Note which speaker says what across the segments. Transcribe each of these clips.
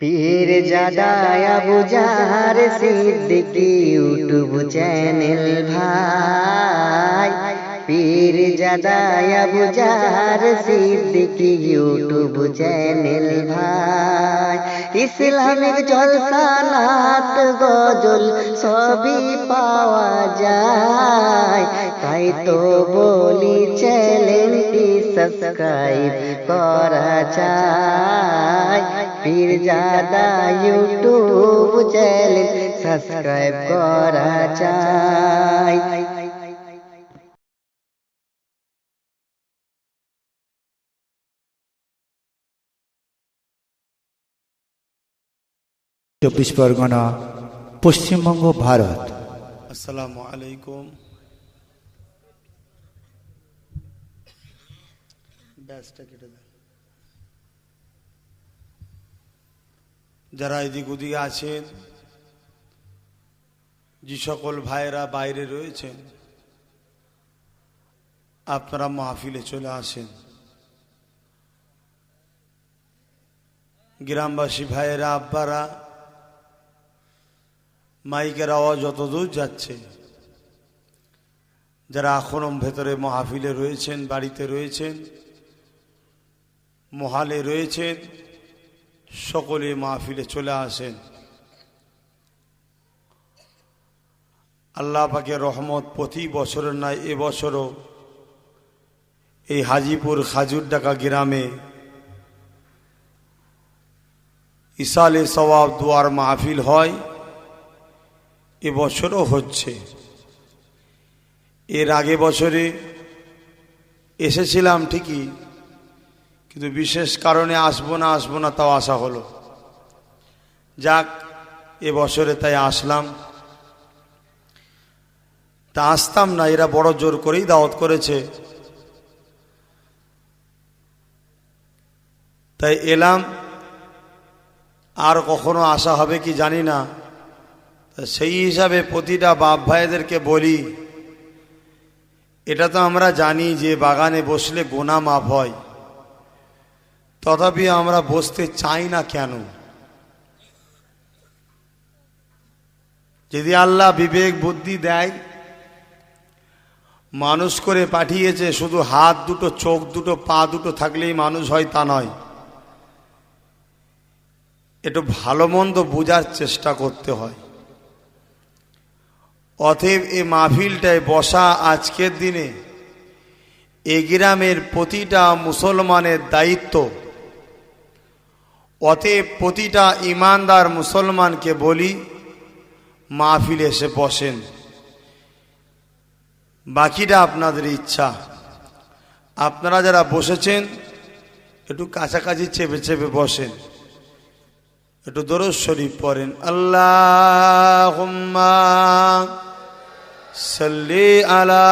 Speaker 1: পীর জাদা Abu Zar Siddiqui YouTube channel ভাই, Pirzada Abu Zar Siddiqui YouTube channel ভাই। ইসলামিক জলসা নাত গজল সবই পাওয়া যায়, তাই তো বলি চ্যানেলটি সাবস্ক্রাইব করা চাই। পীর জাদা ইউটিউব চ্যানেল সাবস্ক্রাইব করা চাই।
Speaker 2: 24 পরগনা, পশ্চিমবঙ্গ, ভারত।
Speaker 3: আসসালামু আলাইকুম। যারা এদিক ওদিকে আছেন, যে সকল ভাইরা বাইরে রয়েছেন, আপনারা মাহফিলে চলে আসেন। গ্রামবাসী ভাইয়েরা, আব্বারা, মাইকের আওয়াজ যতদূর যাচ্ছে, যারা এখনো ভেতরে মাহফিলে রয়েছেন, বাড়িতে রয়েছেন, মহালে রয়েছেন, সকলে মাহফিলে চলে আসেন। আল্লাহ পাকের রহমত প্রতি বছরের নয়, এবছরও এই হাজিপুর খাজুরডাকা গ্রামে ইসালে সওয়াব দুয়ার মাহফিল হয়, এবছরও হচ্ছে। এর আগে বছরে এসেছিলাম ঠিকই, কিন্তু বিশেষ কারণে আসবো না তাও আসা হলো। যাক, এবছরে তাই আসলাম। তা আসতাম না, এরা বড় জোর করেই দাওয়াত করেছে, তাই এলাম। আর কখনো আসা হবে কি জানি না। সেই হিসাবে প্রতিটা বাপ ভাইদেরকে বলি, এটা তো আমরা জানি যে বাগানে বসলে গোনা মাফ হয়, তথাপি আমরা বসতে চাই না কেন? যদি আল্লাহ বিবেক বুদ্ধি দেয়, মানুষ করে পাঠিয়েছে, শুধু হাত দুটো, চোখ দুটো, পা দুটো থাকলেই মানুষ হয় তা নয়। একটু ভালো মন্দ বোঝার চেষ্টা করতে হয়। অতএব এই মাহফিলটায় বসা আজকের দিনে এ গ্রামের প্রতিটা মুসলমানের দায়িত্ব। অতএব প্রতিটা ইমানদার মুসলমানকে বলি, মাহফিলে এসে বসেন। বাকিটা আপনাদের ইচ্ছা। আপনারা যারা বসেছেন একটু কাছাকাছি চেপে চেপে বসেন, একটু দরুদ শরীফ পড়েন। আল্লাহুম্মা সাল্লি আলা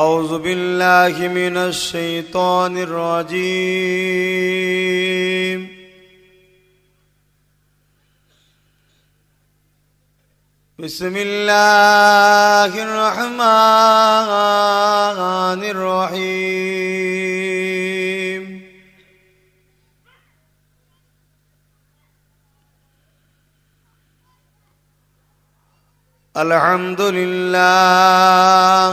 Speaker 3: আউযু বিল্লাহি মিনাশ শাইতানির রাজীম। বিসমিল্লাহির রহমানির রহিম। আলহামদুলিল্লাহ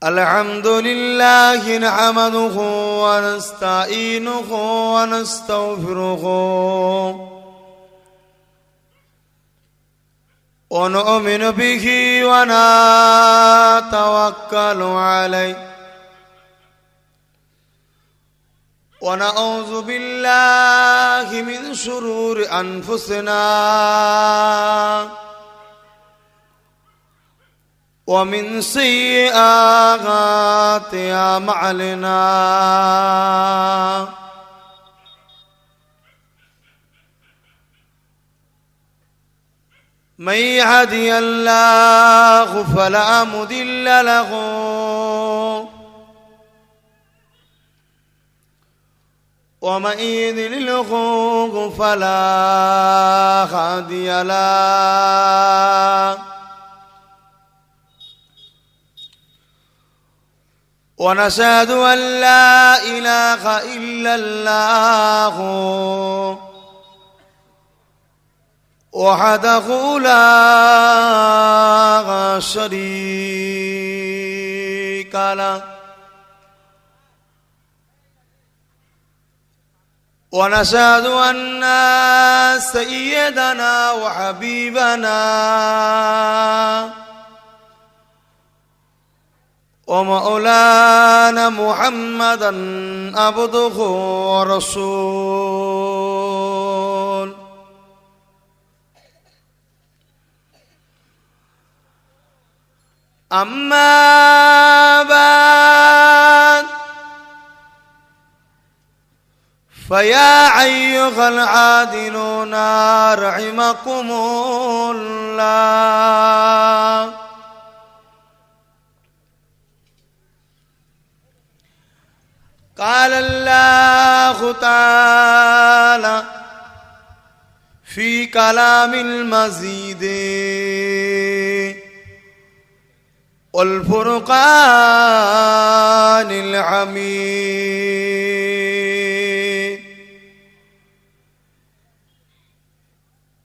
Speaker 3: আলহামদুলিল্লাহি নাহমাদুহু ওয়া নাস্তাঈনুহু ওয়া নাস্তাগফিরুহু ওয়া নু'মিনু বিহি ওয়া নাতাওয়াক্কালু আলাইহি ওয়া নাউযু বিল্লাহি মিন শুরুরি আনফুসিনা ومن سيئات أعمالنا من يهده الله فلا مضل له ومن يضلله فلا هادي له ونشهد أن لا إله إلا الله وحده لا شريك له ونشهد أن سيدنا وحبيبنا ومولانا محمدا عبده ورسوله أما بعد فيا أيها العادلون رحمكم الله قال الله تعالى في كلام المزيد والفرقان الحميد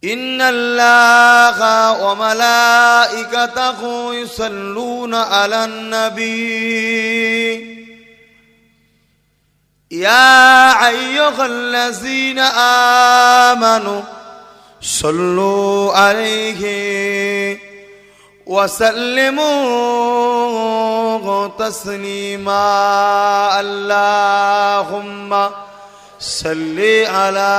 Speaker 3: إن الله وملائكته يصلون على النبي يا أيها الذين آمنوا صلوا عليه وسلموا تسليما اللهم صل على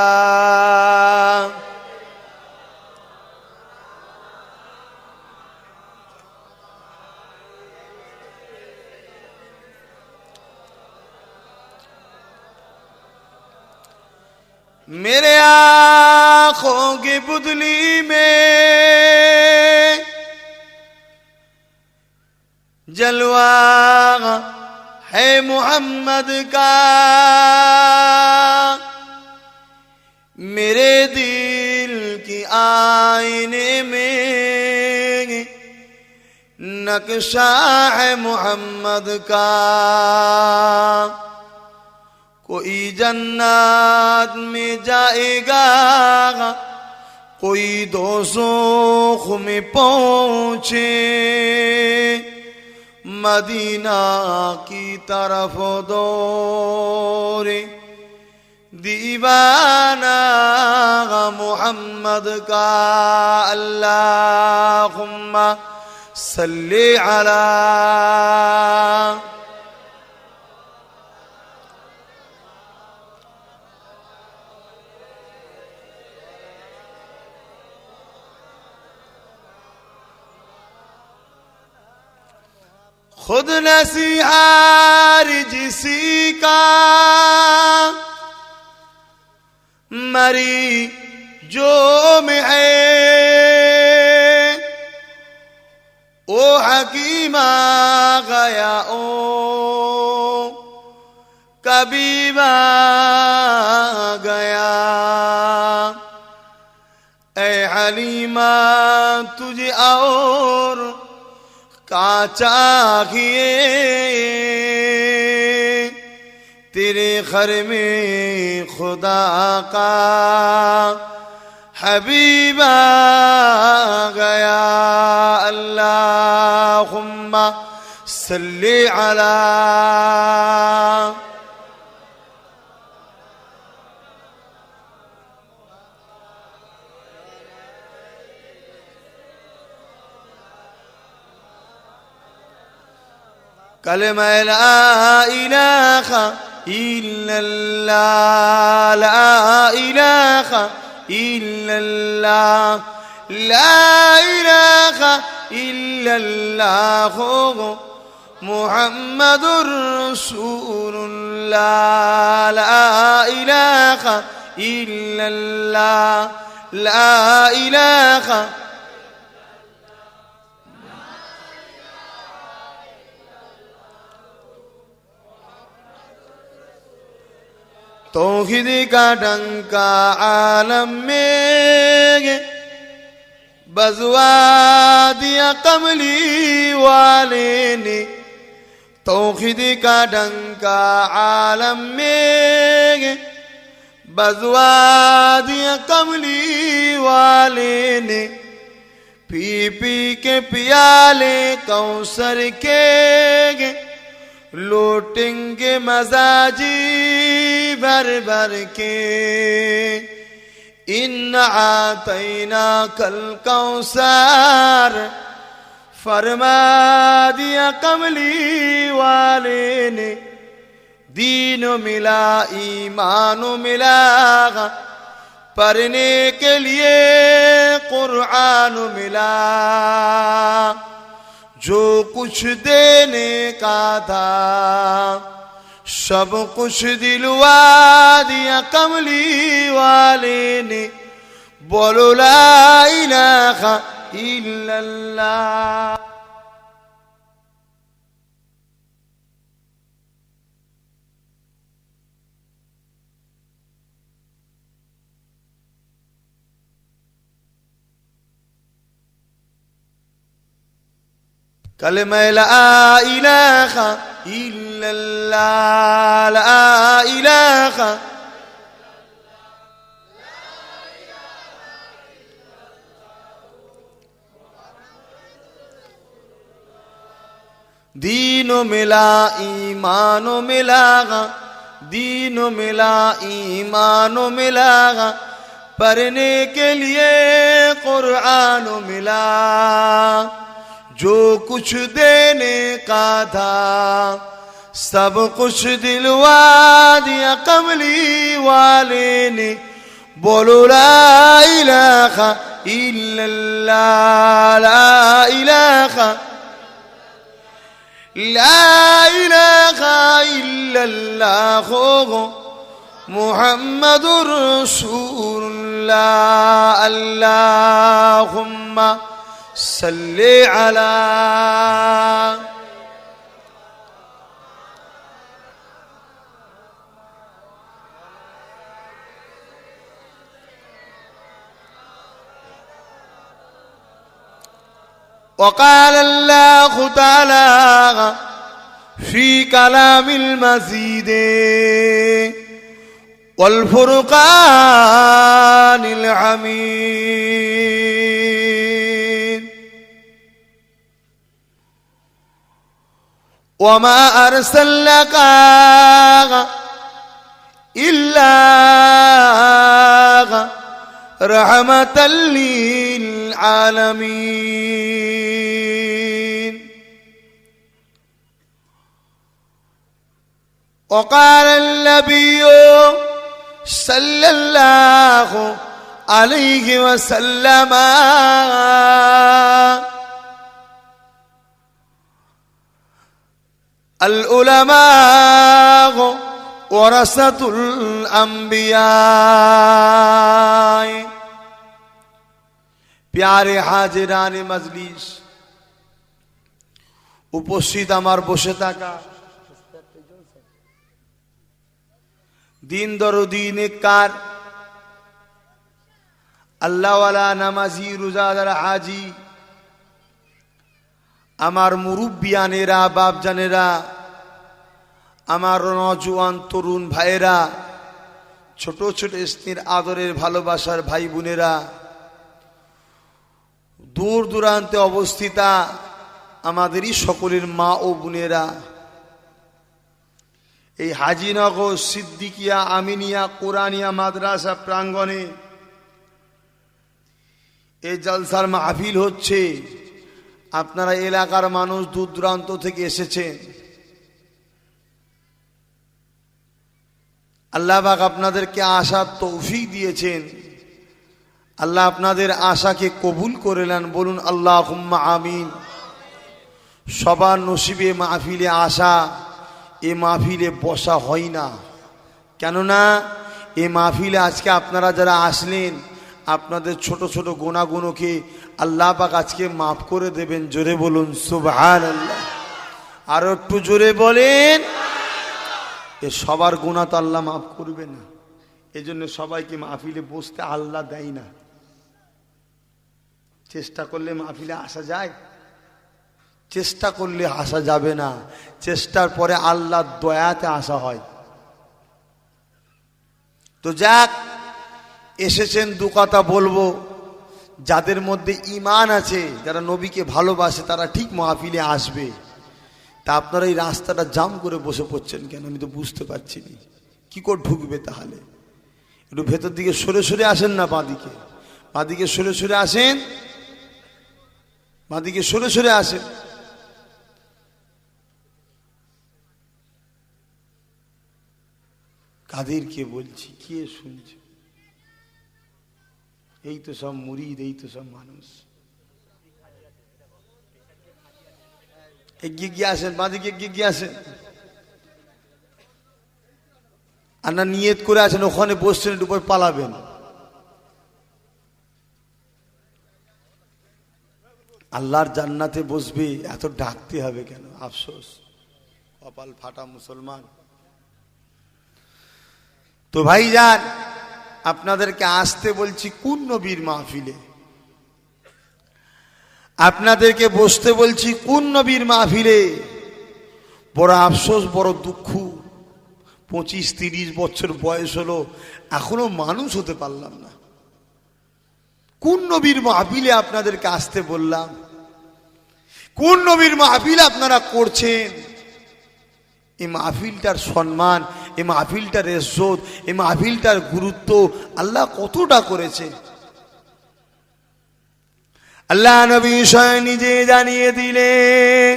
Speaker 3: मेरे आँखों की पुतली में जलवा है मोहम्मद का मेरे दिल की आईने में नक्शा है मोहम्मद का कोई जन्नत में जाएगा कोई दोज़ख में पहुँचे मदीना की तरफ दौड़े दीवाना मोहम्मद का अल्लाहुम्मा सल्ली अला खुद नसीहार जिसी का मरी जो में है ओ हकीमा गया ओ कबीबा गया ए हलीमा तुझे और का चाहिए तेरे घर में खुदा का हबीबा गया अल्लाहुम्मा सल्ली अला कलमा ला इलाहा इल्लल्लाह ला इलाहा इल्लल्लाह ला इलाहा इल्लल्लाह मुहम्मदुर रसूलुल्लाह ला इलाहा इल्लल्लाह ला इलाहा तौहीद का डंका आलम में बजवा दिया कमली वाले ने, तौहीद का डंका आलम में बजवा दिया कमली वाले ने, पी पी के पियाले कौसर के लौटेंगे मजाजी भर भर के। इन्ना आतैना कल कौसर फरमा दिया कमली वाले ने, दीनो मिला ईमानो मिला पढ़ने के लिए कुरान मिला, जो कुछ देने का था सब कुछ दिलवा दिया कमली वाले ने। बोलो ला इलाहा इल्लल्लाह। कलमा ला इलाहा इल्लल्लाह, ला इलाहा दीनो मिला ईमानो मिला, दीनो मिला ईमानो मिला, पढ़ने के लिए कुरान मिला, जो कुछ देने का था सब कुछ दिलवा दिया कमली वाले ने। बोलो ला इलाहा इल्लल्लाह, ला इलाहा ला इलाहा इल्लल्लाह मुहम्मदुर रसूलुल्लाह। अल्लाहुम्मा सल्ले अला। وقال الله تعالى في كلام المزيد والفرقان الحميد، وما أرسلناك إلا رحمة للعالمين. وقال النبي صلى الله عليه وسلم العلماء ورثة الأنبياء। प्यारे हाजिरान मजलिस, উপস্থিত আমার বসে থাকা দিন দরদি নেককার আল্লাহওয়ালা নামাজি রোজাদার হাজি, আমার মুরব্বিয়ানেরা বাপজানেরা, আমার নওজোয়ান তরুণ ভাইয়েরা, ছোট ছোট স্নেহের আদরের ভালোবাসার ভাই বোনেরা, দূর দূরান্তে অবস্থিতা আমাদেরই সকলের মা ও বোনেরা, এই হাজিনগর সিদ্দিকিয়া আমিনিয়া কোরআনিয়া মাদ্রাসা প্রাঙ্গণে এই জলসার মাহফিল হচ্ছে। আপনারা এলাকার মানুষ দূর দূরান্ত থেকে এসেছেন। আল্লাহ পাক আপনাদেরকে আশার তৌফিক দিয়েছেন। আল্লাহ আপনাদের আশাকে কবুল করে নেন, বলুন আল্লাহুম্মা আমিন। সবার নসিবে মাহফিলে আসা, এ মাহফিলে বসা হয় না। কেননা এ মাহফিলে আজকে আপনারা যারা আসলেন, আপনাদের ছোট ছোট গুনাহগুলোকে আল্লাহ পাক আজকে মাফ করে দেবেন। জোরে বলুন সুবহানাল্লাহ। আরো একটু জোরে বলেন। এ সবার গুনাহ তো আল্লাহ মাফ করবে না। এজন্য সবাইকে মাহফিলে বসতে আল্লাহ দেয় না। চেষ্টা করলে মাহফিলে আসা যায়? চেষ্টা করলে আসা যাবে না, চেষ্টার পরে আল্লাহর দয়াতে আসা হয়। তো যাক, এসেছেন, দু কথা বলবো। যাদের মধ্যে ঈমান আছে, যারা নবীকে ভালোবাসে, তারা ঠিক মাহফিলে আসবে। তা আপনারা এই রাস্তাটা জাম করে বসে পড়ছেন কেন? আমি তো বুঝতে পারছি না কি করে ঢুকবে। তাহলে একটু ভেতর দিকে সরে সরে আসেন না, বাঁদিকে বাঁদিকে সরে সরে আসেন, বাঁদিকে সরে সরে আসেন। কাদেরকে বলছি, কে শুনছে? এই তো সব মুরিদ, এই তো সব মানুষ। এগিয়ে গিয়ে আসেন, বাঁদিকে এগিয়ে গিয়ে আসেন। আর না নিয়ত করে আছেন, ওখানে বসছেন, একটু পর পালাবেন। আল্লাহর জান্নাতে বসবে, এত ডাকতে হবে কেন? আফসোস, কপাল ফাটা মুসলমান। তো ভাইজান, আপনাদেরকে আসতে বলছি কোন নবীর মাহফিলে? আপনাদেরকে বসতে বলছি কোন নবীর মাহফিলে? বড় আফসোস, বড় দুঃখ, 25-30 বছর বয়স হলো, এখনো মানুষ হতে পারলাম না। কোন নবীর মাহফিলে আপনাদেরকে আসতে বললাম? কোন নবীর মাহফিল আপনারা করছেন? এই মাহফিলটার সম্মান, এই মাহফিলটার ইজ্জত, এই মাহফিলটার গুরুত্ব আল্লাহ কতটা করেছে। আল্লাহ নবী স্বয়ং নিজে জানিয়ে দিলেন,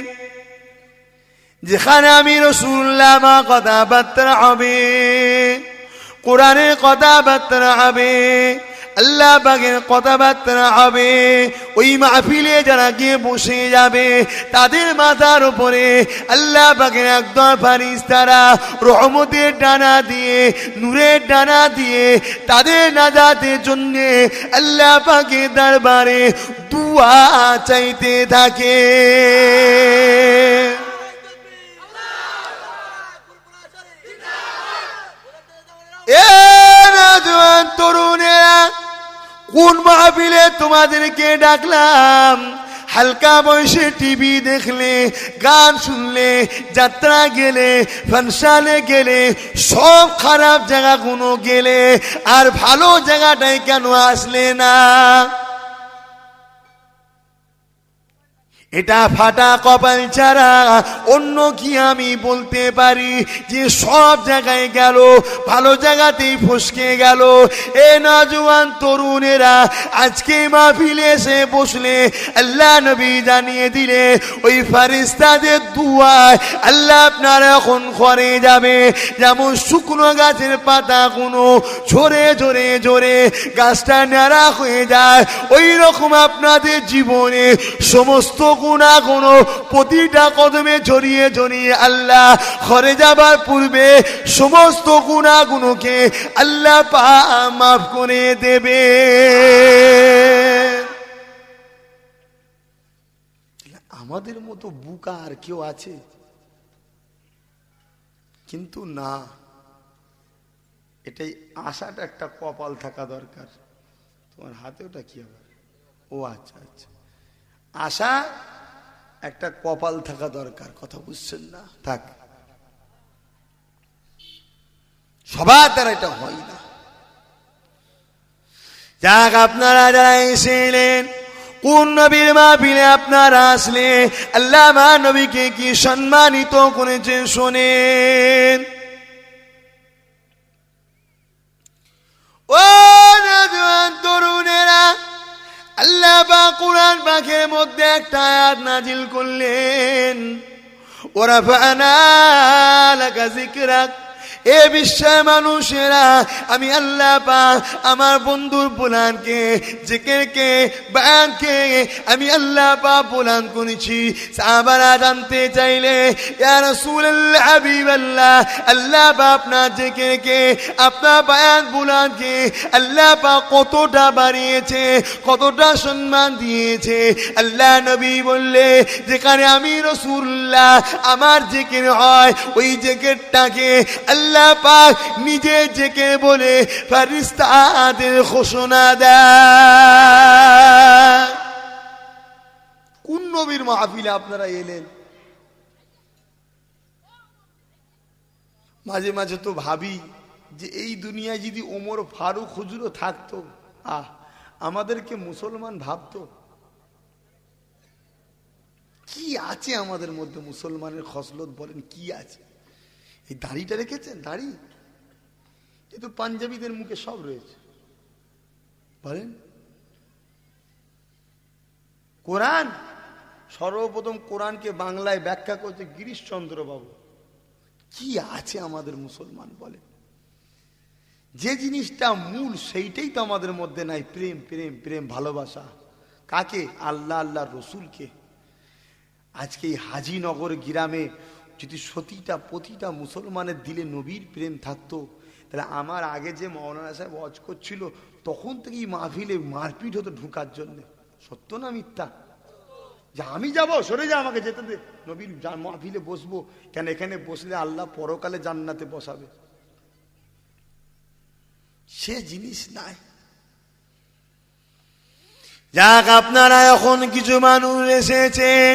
Speaker 3: যেখানে আমি রাসূলুল্লাহ মা কথাবার্তা হবে, কোরআনের কথাবার্তা হবে, আল্লাহ পাকের কথাবার্তা হবে, ওই মাহফিলে যারা গিয়ে বসে যাবে, তাদের মাথার উপরে আল্লাহ পাকের একদল ফেরেশতারা রহমতের ডানা দিয়ে, নূরের ডানা দিয়ে তাদের নাজাতের জন্য আল্লাহ পাকের দরবারে দুআ চাইতে থাকে। এ নওজোয়ান তরুণেরা, কোন মাহফিলে তোমাদেরকে ডাকলাম? হালকা বয়সে টিভি দেখলে, গান শুনলে, যাত্রা গেলে, ফাংশনে গেলে, সব খারাপ জায়গাগুলো গেলে, আর ভালো জায়গাটাই কেন আসলে না? এটা ফাটা কপাল ছাড়া অন্য কি আমি বলতে পারি যে সব জায়গায় গেল, ভালো জায়গাতেই ফসকে গেল? এ নওজোয়ান তরুণেরা, আজকে মাহফিলে এসে বসলে আল্লাহ নবী জানিয়ে দিলে, ওই ফেরেশতাদের দুআয় আল্লাহ আপনার এখন ঘরে যাবে। যেমন শুকনো গাছের পাতাগুলো ঝরে ঝরে ঝরে গাছটা ন্যাড়া হয়ে যায়, ওই রকম আপনাদের জীবনে সমস্ত গুনাহগুলো প্রতিটা কদমে জড়িয়ে জড়িয়ে আল্লাহ ঘরে যাবার পূর্বে সমস্ত গুনাহগুলোকে আল্লাহ পাক মাফ করে দেবে। আমাদের মতো বুকা আর কেউ আছে? কিন্তু না, এটাই আশাটা একটা কপাল থাকা দরকার। তোমার হাতে ওটা কি হবে? ও আচ্ছা আচ্ছা, আশা একটা কপাল থাকা দরকার। কথা বুঝছেন না? থাক, সবার দ্বারা এটা হয় না। যাক, আপনারা যারা এসেলেন, কোন নবীর মাহফিলে আপনারা আসলে আল্লাহ নবীকে কি সম্মানিত করেছেন শোনেন। ও নওজোয়ান তরুণেরা, আল্লাহ পাক কুরআন পাকের মধ্যে একটা আয়াত নাজিল করলেন, ওয়া রাফা'না লাকা যিকরাক। এ বিশ্বের মানুষেরা, আমি আল্লাহ পাক আমার বন্ধুর বুলানকে, জিকিরকে, বয়ানকে আমি আল্লাহ পাক বুলান করেছি। সাহাবারা জানতে চাইলে, ইয়া রাসূলুল্লাহ, হাবিবাল্লাহ, আল্লাহ পাক আপনার জিকিরকে, আপনার বয়ান বুলানকে আল্লাহ পাক কতটা বাড়িয়েছে, কতটা সম্মান দিয়েছে। আল্লাহ নবী বললে, যেখানে আমি রাসূলুল্লাহ আমার জিকির হয়, ওই জিকিরটাকে আল্লাহ পাক নিজে জিকির বলে ফেরেশতাদের ঘোষণা দেয়। কোন নবীর মাহফিলে আপনারা এলেন? মাঝে মাঝে তো ভাবি যে এই দুনিয়ায় যদি ওমর ফারুক হুজুরও থাকতো, আমাদেরকে মুসলমান ভাবতো। কি আছে আমাদের মধ্যে মুসলমানের খসলত বলেন, কি আছে? এই দাড়িটা রেখেছেন, দাড়ি এ তো পাঞ্জাবিদের মুখে সব রয়েছে বলেন। কোরআন, সর্বপ্রথম কোরআনকে বাংলায় ব্যাখ্যা করছে গিরিশচন্দ্র বাবু। কি আছে আমাদের মুসলমান বলেন? যে জিনিসটা মূল সেইটাই তো আমাদের মধ্যে নাই। প্রেম, প্রেম, প্রেম, ভালোবাসা। কাকে? আল্লাহ, আল্লাহ রসুলকে। আজকে এই হাজিনগর গ্রামে যদি প্রতিটা মুসলমানের দিলে নবীর প্রেম থাকতো, তাহলে আমার আগে যে মৌলানা সাহেব ওয়াজ করছিল, তখন থেকেই মাহফিলে মারপিট হতো ঢুকার জন্য। সত্য না মিথ্যা? যে আমি যাবো, সরে যা, আমাকে যেতে দে, নবীর মাহফিলে বসবো কেন? এখানে বসলে আল্লাহ পরকালে জান্নাতে বসাবে। সে জিনিস নাই। যাক, আপনারা এখন কিছু মানুষ এসেছেন,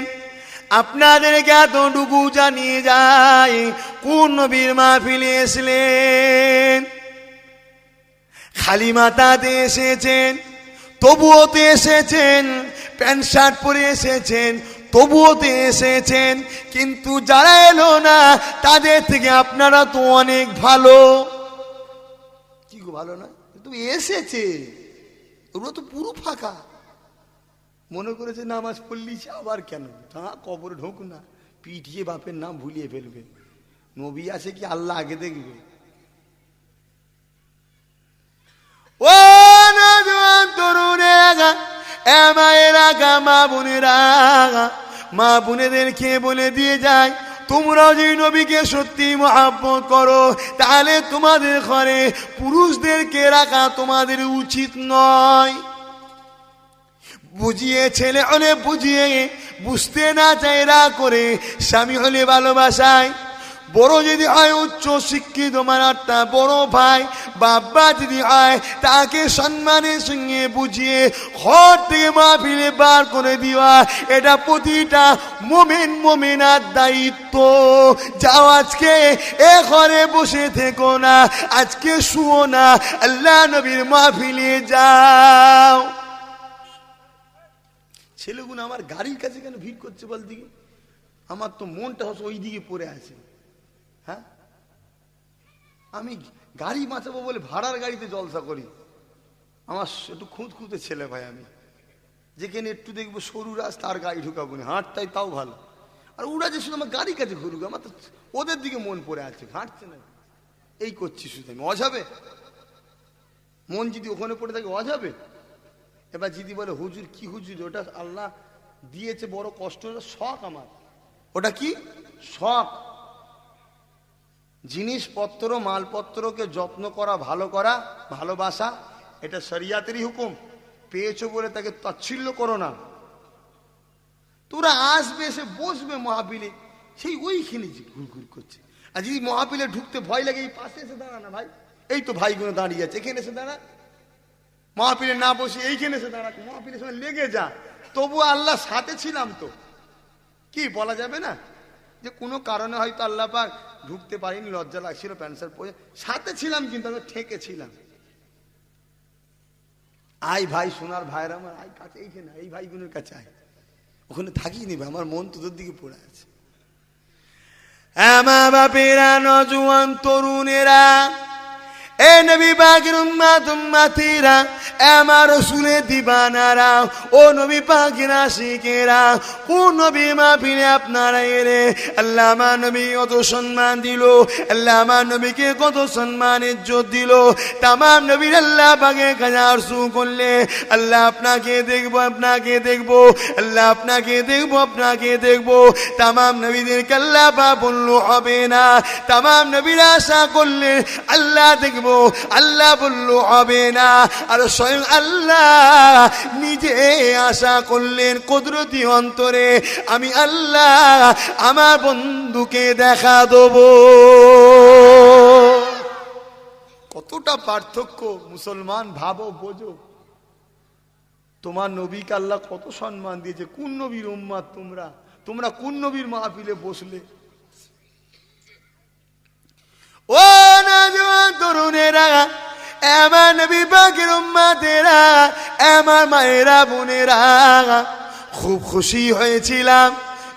Speaker 3: আপনাদেরকে এতটুকু জানিয়ে যায়, কোন নবীর মাহফিলে এসলেন? খালি মাথাতে এসেছেন, তবুওতে এসেছেন, প্যান্ট শার্ট পরে এসেছেন, তবুওতে এসেছেন। কিন্তু যারা এলো না, তাদের থেকে আপনারা তো অনেক ভালো। কি গো, ভালো না? কিন্তু এসেছে, ওগুলো তো পুরো ফাঁকা। মনে করেছে নামাজ পড়লিছে, আবার কেন? কবরে ঢোক না, পিটিয়ে বাপের নাম ভুলিয়ে ফেলবে। নবী আছে কি আল্লাহ আগে দেখবে? ও নওজোয়ান তরুণেরা, মায়েরা, মা বোনেরা, মা বোনেদেরকে বলে দিয়ে যায়, তোমরা যে নবীকে সত্যি মহব্বত করো, তাহলে তোমাদের ঘরে পুরুষদেরকে রাখা তোমাদের উচিত নয়। বুঝিয়ে ছেলে হলে বুঝিয়ে, বুঝতে না চায় রাগ করে। স্বামী হলে ভালোবাসায়, বড় যদি হয় উচ্চ শিক্ষিত মারাত্মা বড় ভাই, বাবা যদি হয় তাকে সম্মানের সঙ্গে বুঝিয়ে ঘর থেকে মাহফিলে বার করে দেওয়া, এটা প্রতিটা মোমেন মোমেনার দায়িত্ব। যাও, আজকে এ ঘরে বসে থেকো না, আজকে শুও না, আল্লাহ নবীর মাহফিলে যাও। ছেলেগুলো আমার গাড়ির কাছে কেন ভিড় করছে বল দিকে? আমার তো মনটা ওই দিকে পড়ে আছে। হ্যাঁ, আমি গাড়ি বাঁচাবো বলে ভাড়ার গাড়িতে জলসা করি। আমার একটু খুঁতখুঁতে ছেলে ভাই, আমি যেখানে একটু দেখবো সরু রাস্তা আর গাড়ি ঢুকাবো না, হাঁটতাই তাও ভালো। আর ওরা যে শুধু আমার গাড়ির কাছে ঘুরুক, আমার তো ওদের দিকে মন পড়ে আছে, হাঁটছে না। এই করছি শুধু আমি, অজাবে মন যদি ওখানে পড়ে থাকে অজাবে। এবার যদি বলে হুজুর, কি হুজুর? ওটা আল্লাহ দিয়েছে, বড় কষ্ট, শখ আমার। ওটা কি শখ? জিনিসপত্র মালপত্রকে যত্ন করা, ভালো করা, ভালোবাসা, এটা শরিয়াতেরই হুকুম। পেয়েছো বলে তাকে তাচ্ছিল্য করো না। তোরা আসবে, এসে বসবে মাহফিলে, সেই ওইখানে ঘুরঘুর করছে। আর যদি মাহফিলে ঢুকতে ভয় লাগে, এই পাশে এসে দাঁড়া না ভাই, এই তো ভাইগুলো দাঁড়িয়ে আছে, এখানে এসে দাঁড়া। মাহফিলে না বসে এইখানে এসে দাঁড়া, মাহফিলের সঙ্গে লেগে যা। তবু আল্লাহ সাথে ছিলাম তো, কি বলা যাবে না যে কোনো কারণে হয়তো আল্লাহ পাক ঢুকতে পারিনি, লজ্জা লাগছিল, প্যান্ট শার্ট পরে সাথে ছিলাম, কিন্তু আমি ঠেকে ছিলাম। আই ভাই, সোনার ভাইরা আমার, আই কাছে, এইখানে এই ভাইগুলোর কাছে আয়, ওখানে থাকিস নি ভাই, আমার মন তোদের দিকে পড়ে আছে। মা বাপেরা, নজওয়ান তরুণেরা, এ নবী পাকের উম্মত উম্মতিরা, আমার রাসূলের দিবানারা, ও নবী পাকের আশিকেরা, কোন নবী মাহফিলে আপনারা এলে আল্লাহ আমার নবী কত সম্মান দিল, আল্লাহ আমার নবীকে কত সম্মান ইজ্জত দিল। তামাম নবীর আল্লাহ পাকে কাছে আরজু করলে আল্লাহ আপনাকে দেখবো, আপনাকে দেখবো, আল্লাহ আপনাকে দেখবো, আপনাকে দেখবো। তামাম নবীদেরকে আল্লাহ পাক বলল হবে না, তামাম নবীরা আশা করলে আল্লাহ দেখবো, আল্লাহ বলল হবে না। আর স্বয়ং আল্লাহ নিজে আশা করলেন কুদরতি অন্তরে, আমি আল্লাহ আমার বন্ধুকে দেখা দেব। কতটা পার্থক্য মুসলমান, ভাবো বোঝো। তোমার নবীকে আল্লাহ কত সম্মান দিয়েছে। কোন নবীর উম্মত তোমরা? তোমরা কোন নবীর মাহফিলে বসলে? ও নওজোয়ান তরুণেরা, আমার নবী পাকের উম্মতেরা, আমার মায়েরা বোনেরা, খুব খুশি হয়েছিলাম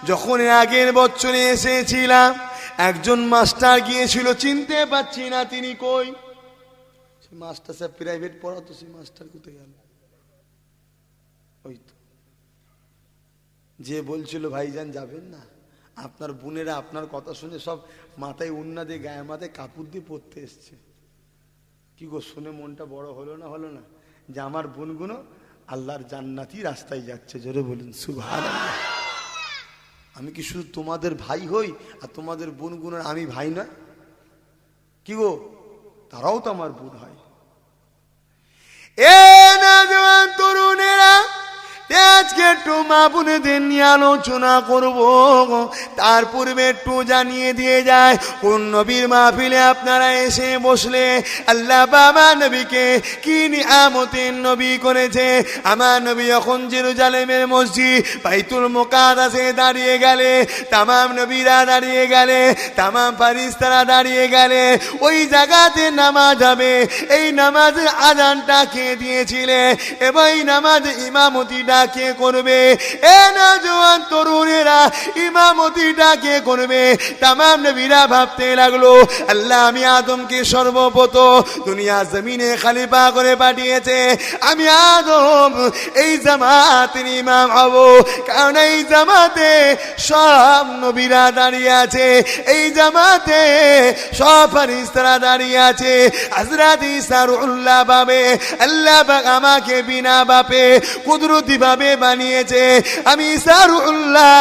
Speaker 3: যখন আগের বছরে এসেছিলাম। একজন মাস্টার গিয়েছিল, চিনতে পারছি না তিনি কই। সে মাস্টার সাহেব প্রাইভেট পড়াতো, সেই মাস্টার কোথায় গেল? ওই তো যে বলছিল ভাইজান যাবেন না, আপনার বোনেরা আপনার কথা শুনে সব মাথায় উন্না দিয়ে গায়ে মাথায় কাপড় দিয়ে পড়তে এসছে। কি গো, শুনে মনটা বড় হলো না? হলো না যে আমার বোনগুলো আল্লাহর জান্নাতি রাস্তায় যাচ্ছে। জোরে বলুন সুবহানাল্লাহ। আমি কি শুধু তোমাদের ভাই হই আর তোমাদের বোনগুলোর আমি ভাই না? কি গো, তারাও তো আমার বোন হয়। এ নওজোয়ান তরুণেরা, আজকে একটু মা বোনেদের নিয়ে আলোচনা করব। তার পূর্বে একটু জানিয়ে দিয়ে যায়, কোন নবীর মাহফিলে আপনারা এসে বসলে আল্লাহ বাবা নবীকে কি নিয়ামতের নবী করেছে। আমার নবী যখন জেরুজালেমের মসজিদ বাইতুল মুকাদ্দাসে দাঁড়িয়ে গেলে, তামাম নবীরা দাঁড়িয়ে গেলে, তামাম ফারিস্তারা দাঁড়িয়ে গেলে, ওই জায়গাতে নামাজ হবে। এই নামাজের আযানটা কে দিয়েছিলে এবং এই নামাজে ইমামতিটা কে করবে? এ নওজোয়ান তরুণেরা, ইমামতিটা কে করবে? তামাম নবীরা ভাবতে লাগলো, আল্লাহ আমি আদমকে সর্বপ্রথম দুনিয়া জমিনে খলিফা করে পাঠিয়েছে, আমি আদম এই জামাতের ইমাম হব। কারণ এই জামাতে সব নবীরা দাঁড়িয়ে আছে, এই জামাতে সব ফেরেশতারা দাঁড়িয়ে আছে। হযরত ঈসা রুহুল্লাহ ভাবে আল্লাহ পাক আমাকে বিনা বাপে কুদরতি ভাবে বানিয়েছে, আমি ঈসা রুহুল্লাহ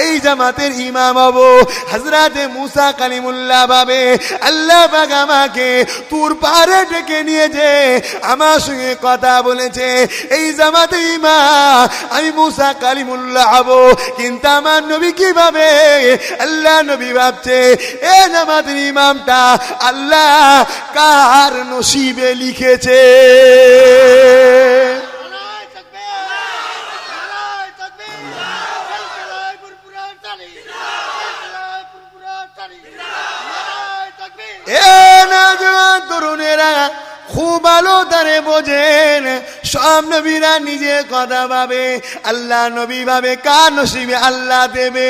Speaker 3: এই জামাতের ইমাম হব। হযরত মুসা কালিমুল্লাহ ভাবে আল্লাহ পাক আমাকে তুর পাহাড়ে ডেকে নিয়েছে, আমার সঙ্গে কথা বলেছে, এই জামাতের ইমাম আমি মুসা কালিমুল্লাহ হব। কিন্তু আমার নবী কিভাবে? আল্লাহ নবী ভাবছে এ জামাতের ইমামটা আল্লাহ কার নসিবে লিখেছে। তরুণেরা খুব ভালো তারে বোঝেন, সব নবীরা নিজে কথা ভাবে, আল্লাহ নবী ভাবে কার নসিবে আল্লাহ দেবে।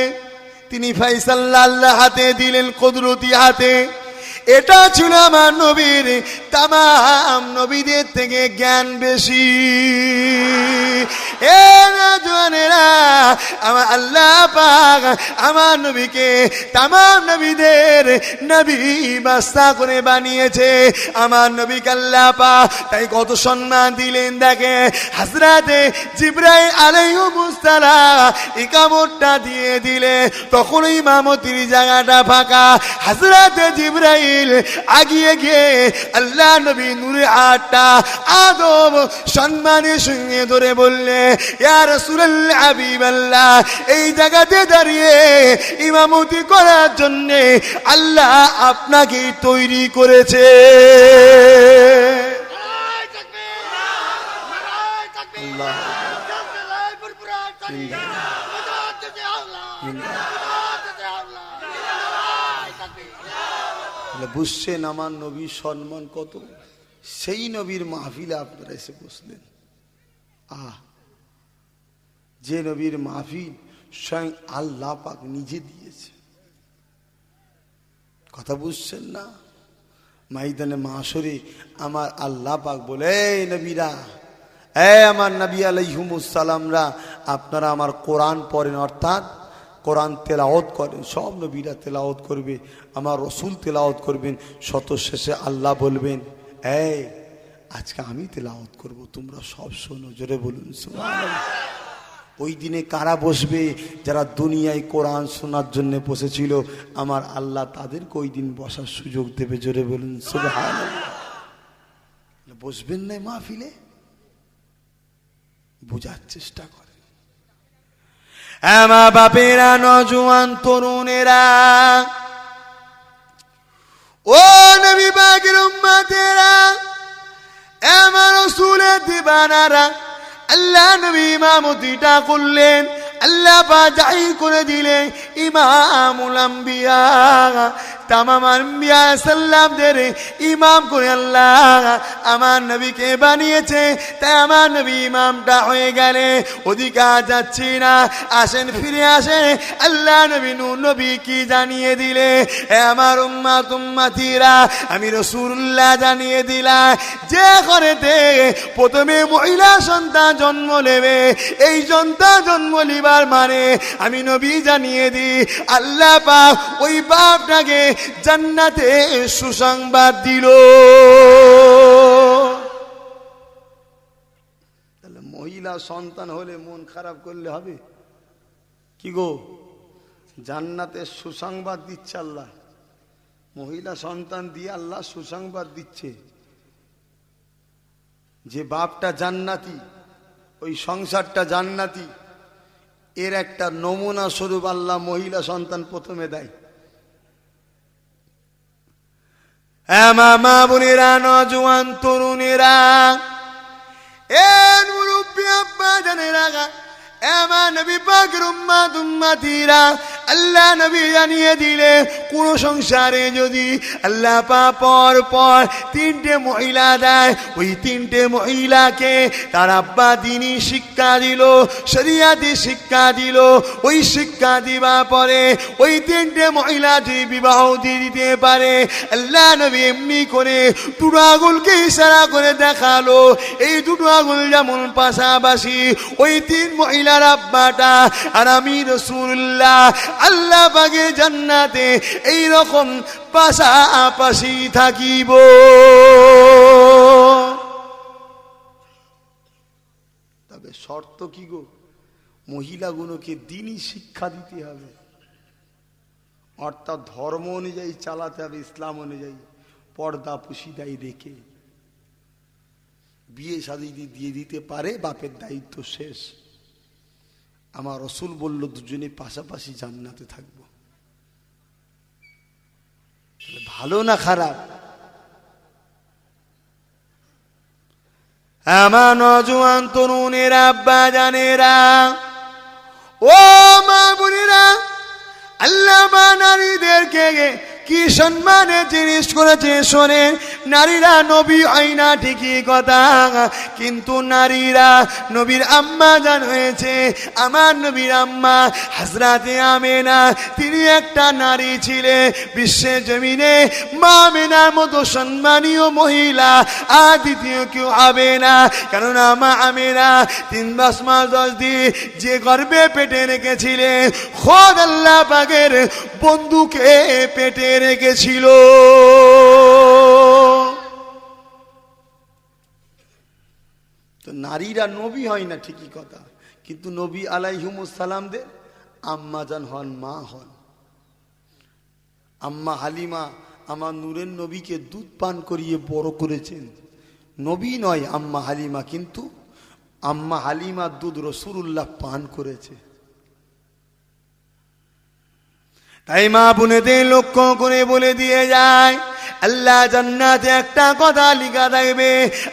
Speaker 3: তিনি ফাইসাল্লা আল্লাহ হাতে দিলেন, কুদরতি হাতে। এটা ছিল আমার নবীর তামাম নবীদের থেকে জ্ঞান বেশি। এ নওজোয়ানেরা, আমার আল্লাহ পাক আমার নবীকে তামাম নবীদের নবী বাদশা করে বানিয়েছে। আমার নবীকে আল্লাহ পাক তাই কত সম্মান দিলেন। দেখে হযরতে জিবরাইল আলাইহিস সালাম ইকামতটা দিয়ে দিলে, তখন ইমামতির জায়গাটা ফাঁকা। হযরতে জিবরাইল আগিয়ে গিয়ে আল্লাহ নবী নূরে আটটা আদম সম্মানের সঙ্গে ধরে বললে, ইয়া রাসূলুল্লাহ হাবিবাল্লাহ, এই জায়গাতে দাঁড়িয়ে ইমামতি করার জন্য আল্লাহ আপনাকে তৈরি করেছে। বুঝছেন আমার নবীর সম্মান কত? সেই নবীর মাহফিলে আপনারা এসে বসলেন। যে নবীর মাহফিল স্বয়ং আল্লাহ পাক নিজে দিয়েছে। কথা বুঝছেন না? ময়দানে মাশরে আমার আল্লাহ পাক বলে, এই নবীরা, আমার নবী আলাইহিমুস সালামরা, আপনারা আমার কোরআন পড়েন, অর্থাৎ কোরআন তেলাওয়াত করেন। সব নবীরা তেলাওয়াত করবে, আমার রসুল তেলাওয়াত করবেন। শত শেষে আল্লাহ বলবেন, এই আজকে আমি তেলাওয়াত করব, তোমরা সব শোনো। জোরে বলুন সুবহানাল্লাহ। ওই দিনে কারা বসবে? যারা দুনিয়ায় কোরআন শোনার জন্য বসেছিল, আমার আল্লাহ তাদেরকে ওই দিন বসার সুযোগ দেবে। জোরে বলুন সুবহানাল্লাহ। বসবেন না মাহফিলে? বোঝার চেষ্টা করেন। মা বাপেরা, নওজোয়ান তরুণেরা, ও নবী পাকের উম্মতেরা, আমার রাসূলের দিবানারা, আল্লাহ নবী ইমামতিটা করলেন, আল্লাহ পাক জাহির করে দিলেন ইমামুল আম্বিয়া, তামাম আম্বিয়া সাল্লামদের ইমাম করে আল্লাহ আমার নবীকে বানিয়েছে। তাই আমার নবী ইমামটা হয়ে গেলে অধিকার যাচ্ছি না, আসেন ফিরে আসেন। আল্লাহ নবী নূর নবী কি জানিয়ে দিলে, আমার উম্মাত উম্মাতিরা, আমি রাসূলুল্লাহ জানিয়ে দিলাম, যে ঘরেতে প্রথমে মহিলা সন্তান জন্ম নেবে, এই সন্তান জন্ম লিবার মানে আমি নবী জানিয়ে দিই, আল্লাহ পাক ওই বাপটাকে জান্নাতে সুসংবাদ দিল। তাহলে মহিলা সন্তান হলে মন খারাপ করলে হবে কি গো? জান্নাতে সুসংবাদ দিচ্ছে আল্লাহ, মহিলা সন্তান দিয়ে আল্লাহ সুসংবাদ দিচ্ছে। যে বাপটা জান্নাতি, ওই সংসারটা জান্নাতি, এর একটা নমুনা স্বরূপ আল্লাহ মহিলা সন্তান প্রথমে দেয়। মা বোনেরা, নওজোয়ান তরুণেরা, মুরব্বী আব্বা জানেরা, আমার নবী পাকের উম্মাত উম্মাতিরা, আল্লাহ নবী জানিয়ে দিলে কোন সংসারে যদি আল্লাহ পাক পর পর তিনটে মহিলা দেয়, ওই তিনটে মহিলাকে তার আব্বা দ্বীনি শিক্ষা দিল, শরিয়াতি শিক্ষা দিল, ওই শিক্ষা দিবা পরে ওই তিনটে মহিলাটি বিবাহ দিয়ে দিতে পারে। আল্লাহ নবী এমনি করে দুটো আঙুলকে ইশারা করে দেখালো, এই দুটো আঙুল যেমন পাশাপাশি, ওই তিন মহিলার আব্বাটা আর আমি রাসূলুল্লাহ আল্লাহ পাকের জান্নাতে এই রকম পাশাপাশি থাকিব। তবে শর্ত কি গো? মহিলাগুলোকে দ্বীনি শিক্ষা দিতে হবে, অর্থাৎ ধর্ম অনুযায়ী চালাতে হবে, ইসলাম অনুযায়ী পর্দা পুশিদাই রেখে। বিয়ে শাদী দিয়ে দিতে পারে, বাপের দায়িত্ব শেষ। আমার রসুল বলল দুজনে পাশাপাশি জান্নাতে থাকবো। ভালো না খারাপ? আমার নওজোয়ান তরুণেরা, আব্বা জানেরা, ও মা বোনেরা, আল্লাহ মা নারীদেরকে কি সম্মানের জিনিস করেছে শোনেন। নারীরা নবী হয় না ঠিকই কথা, কিন্তু নারীরা নবীর আম্মা জান হয়েছে। আমার নবীর আম্মা হযরতে আমেনা, তিনি একটা নারী ছিলেন বিশ্বের জমিনে মা আমেনার মতো সম্মানীয় মহিলা আর দ্বিতীয় কেউ হবে না। কেননা মা আমেনা 3 মাস 10 দিন যে গর্ভে পেটে রেখেছিলেন, খোদ আল্লাহ পাকের বন্ধুকে পেটে রেখেছিল। তো নারীরা নবী হয় না ঠিকই কথা, কিন্তু নবী আলাইহিমুস সালামদের আম্মা জান হন, মা হন। আম্মা হালিমা আমার নূরের নবীকে দুধ পান করিয়ে বড় করেছেন। নবী নয় আম্মা হালিমা, কিন্তু আম্মা হালিমার দুধ রাসূলুল্লাহ পান করেছে। তাই মা বোনেদের লক্ষ্য করে বলে দিয়ে যায়, আল্লাহ জান্নাতে একটা কথা লিখা থাকবে,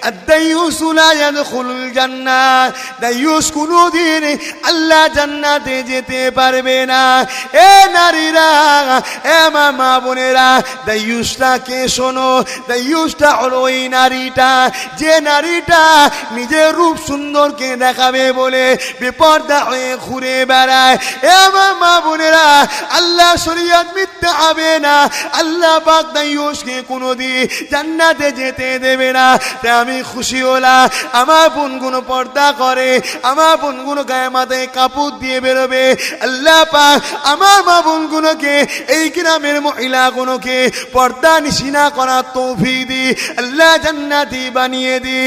Speaker 3: আদ-দাইয়ুসু লা ইয়াদখুলুল জান্নাত। দাইয়ুস কোনদিন আল্লাহ জান্নাতে যেতে পারবে না। এ নারীরা, এ মা বোনেরা, দাইয়ুসটাকে শোনো। দাইয়ুসটা হলো ওই নারীটা, যে নারীটা নিজের রূপ সুন্দরকে দেখাবে বলে বেপরদা হয়ে ঘুরে বেড়ায়। এ মা বোনেরা, আল্লাহ শরীয়ত মিথ্যা হবে না। আল্লাহ পাক দাইয়ুসকে কোনোদিন জান্নাতে যেতে দেবে না। তাই আমি খুশি হলাম আমার বোনগুলো পর্দা করে, আমার বোনগুলো গায়ে মাথায় কাপড় দিয়ে বেরোবে। আল্লাহ পাক আমার মা বোনগুলোকে, এই গ্রামের মহিলাগুলোকে পর্দা নিশিনা করার তৌফিক দি, আল্লাহ জান্নাতি বানিয়ে দি।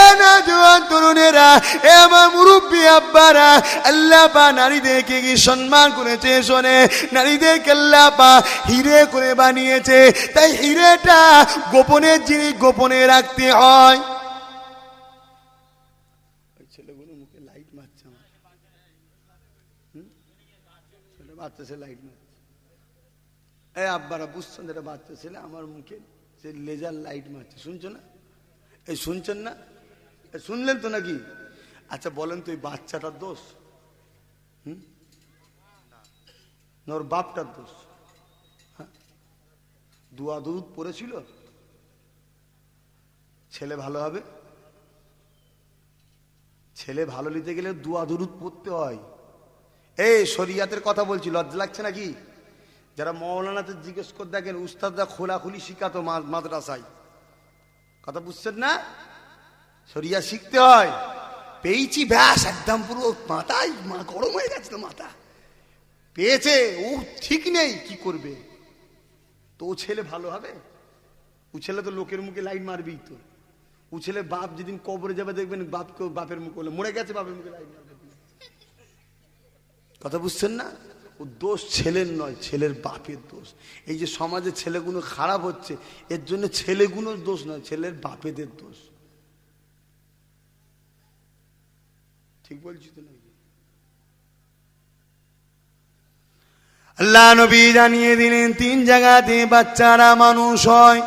Speaker 3: এ নওজোয়ান তরুণেরা, এ আমার মুরব্বী আব্বারা, আল্লাহ পাক নারীদেরকে কি সম্মান করেছে শোনে, নারীদেরকে আল্লাহ পাক হিরে করে বানিয়েছে। তাই হিরেটা গোপনের জিনিস গোপনে রাখতে হয়। ছেলেগুলো মুখে লাইট মারছে, আমার বাচ্চা ছেলে লাইট মারছে। এই আব্বারা বুঝছেন, এটা বাচ্চা ছেলে আমার মুখে সে লেজার লাইট মারছে, শুনছো না? এই শুনছেন না? শুনলেন তো নাকি? আচ্ছা বলেন তো, এই বাচ্চাটার দোষ না ওর বাপটার দোষ? দুয়া দুধ পড়েছিল, ছেলে ভালো হবে। ছেলে ভালো নিতে গেলে দুয়া দুরুদ পড়তে হয়। এই শরিয়াতের কথা বলছি, লজ্জা লাগছে নাকি? যারা মৌলানাতে জিজ্ঞেস করে দেখেন, উস্তাদরা খোলাখুলি শিখাতো মাদ্রাসায়, কথা বুঝছেন না? শরিয়া শিখতে হয়। পেয়েছি ব্যাস, একদম পুরো মাথায় গরম হয়ে গেছে তো, মাথা পেয়েছে, ও ঠিক নেই, কি করবে? তো ও ছেলে ভালো হবে? ও ছেলে তো লোকের মুখে লাইট মারবি তো। ও ছেলে বাপ যেদিন কবরে যাবে দেখবেন বাপকে, বাপের মুখে বলে মরে গেছে, বাপের মুখে লাইট মারবে। কথা বুঝছেন না? ও দোষ ছেলের নয়, ছেলের বাপের দোষ। এই যে সমাজে ছেলেগুলো খারাপ হচ্ছে, এর জন্য ছেলেগুলোর দোষ নয়, ছেলের বাপেদের দোষ। ঠিক বলছি তো নাকি? আল্লাহ নবী জানিয়ে দিলেন, 3 জায়গাতে বাচ্চারা মানুষ হয়।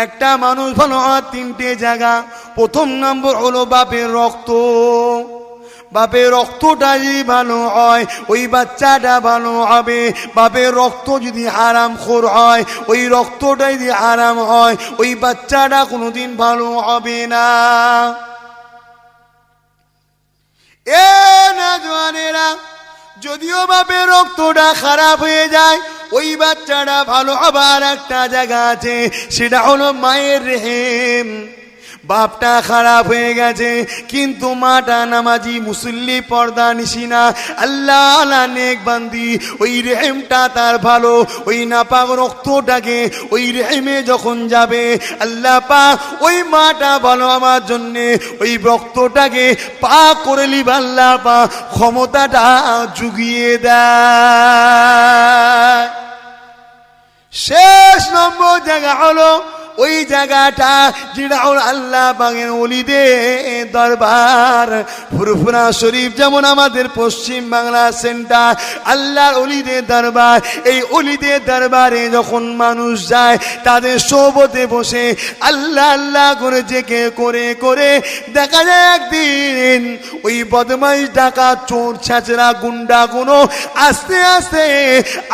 Speaker 3: একটা মানুষ ভালো হয় 3টে জায়গা। প্রথম নম্বর হলো বাপের রক্ত। বাপের রক্তটা যদি ভালো হয়, ওই বাচ্চাটা ভালো হবে। বাপের রক্ত যদি হারামখোর হয়, ওই রক্তটা যদি হারাম হয়, ওই বাচ্চাটা কোনোদিন ভালো হবে না। এ নওজোয়ানেরা, যদিও বাপের রক্তটা খারাপ হয়ে যায়, ওই বাচ্চাটা ভালো হবার একটা জায়গা আছে, সেটা হলো মায়ের রেহেম। বাপটা খারাপ হয়ে গেছে কিন্তু মাটা নামাজি, মুসল্লি, পর্দা নিশিনা, আল্লাহ নেক বান্দি, ওই রেহেমটা তার ভালো। ওই নাপাক রক্তটাকে ওই রেহেমে যখন যাবে, আল্লাহ পাক ওই মাটা ভালো আমার জন্যে ওই রক্তটাকে পাক করে লিব, আল্লাহ পাক ক্ষমতাটা জুগিয়ে দেয়। শেষ নম্বর জায়গা হলো ওই জায়গাটা যেটা হলো আল্লাহ পাকের ওলিদের দরবার। ফুরফুরা শরীফ যেমন আমাদের পশ্চিম বাংলা সেন্টার, আল্লাহর ওলিদের দরবার। এই ওলিদের দরবারে যখন মানুষ যায়, তাদের সোবতে বসে আল্লাহ আল্লাহ করে জেকে করে করে দেখা যায় একদিন ওই বদমাইশ, ডাকাত, চোর, ছাচরা, গুন্ডা কোনো আস্তে আস্তে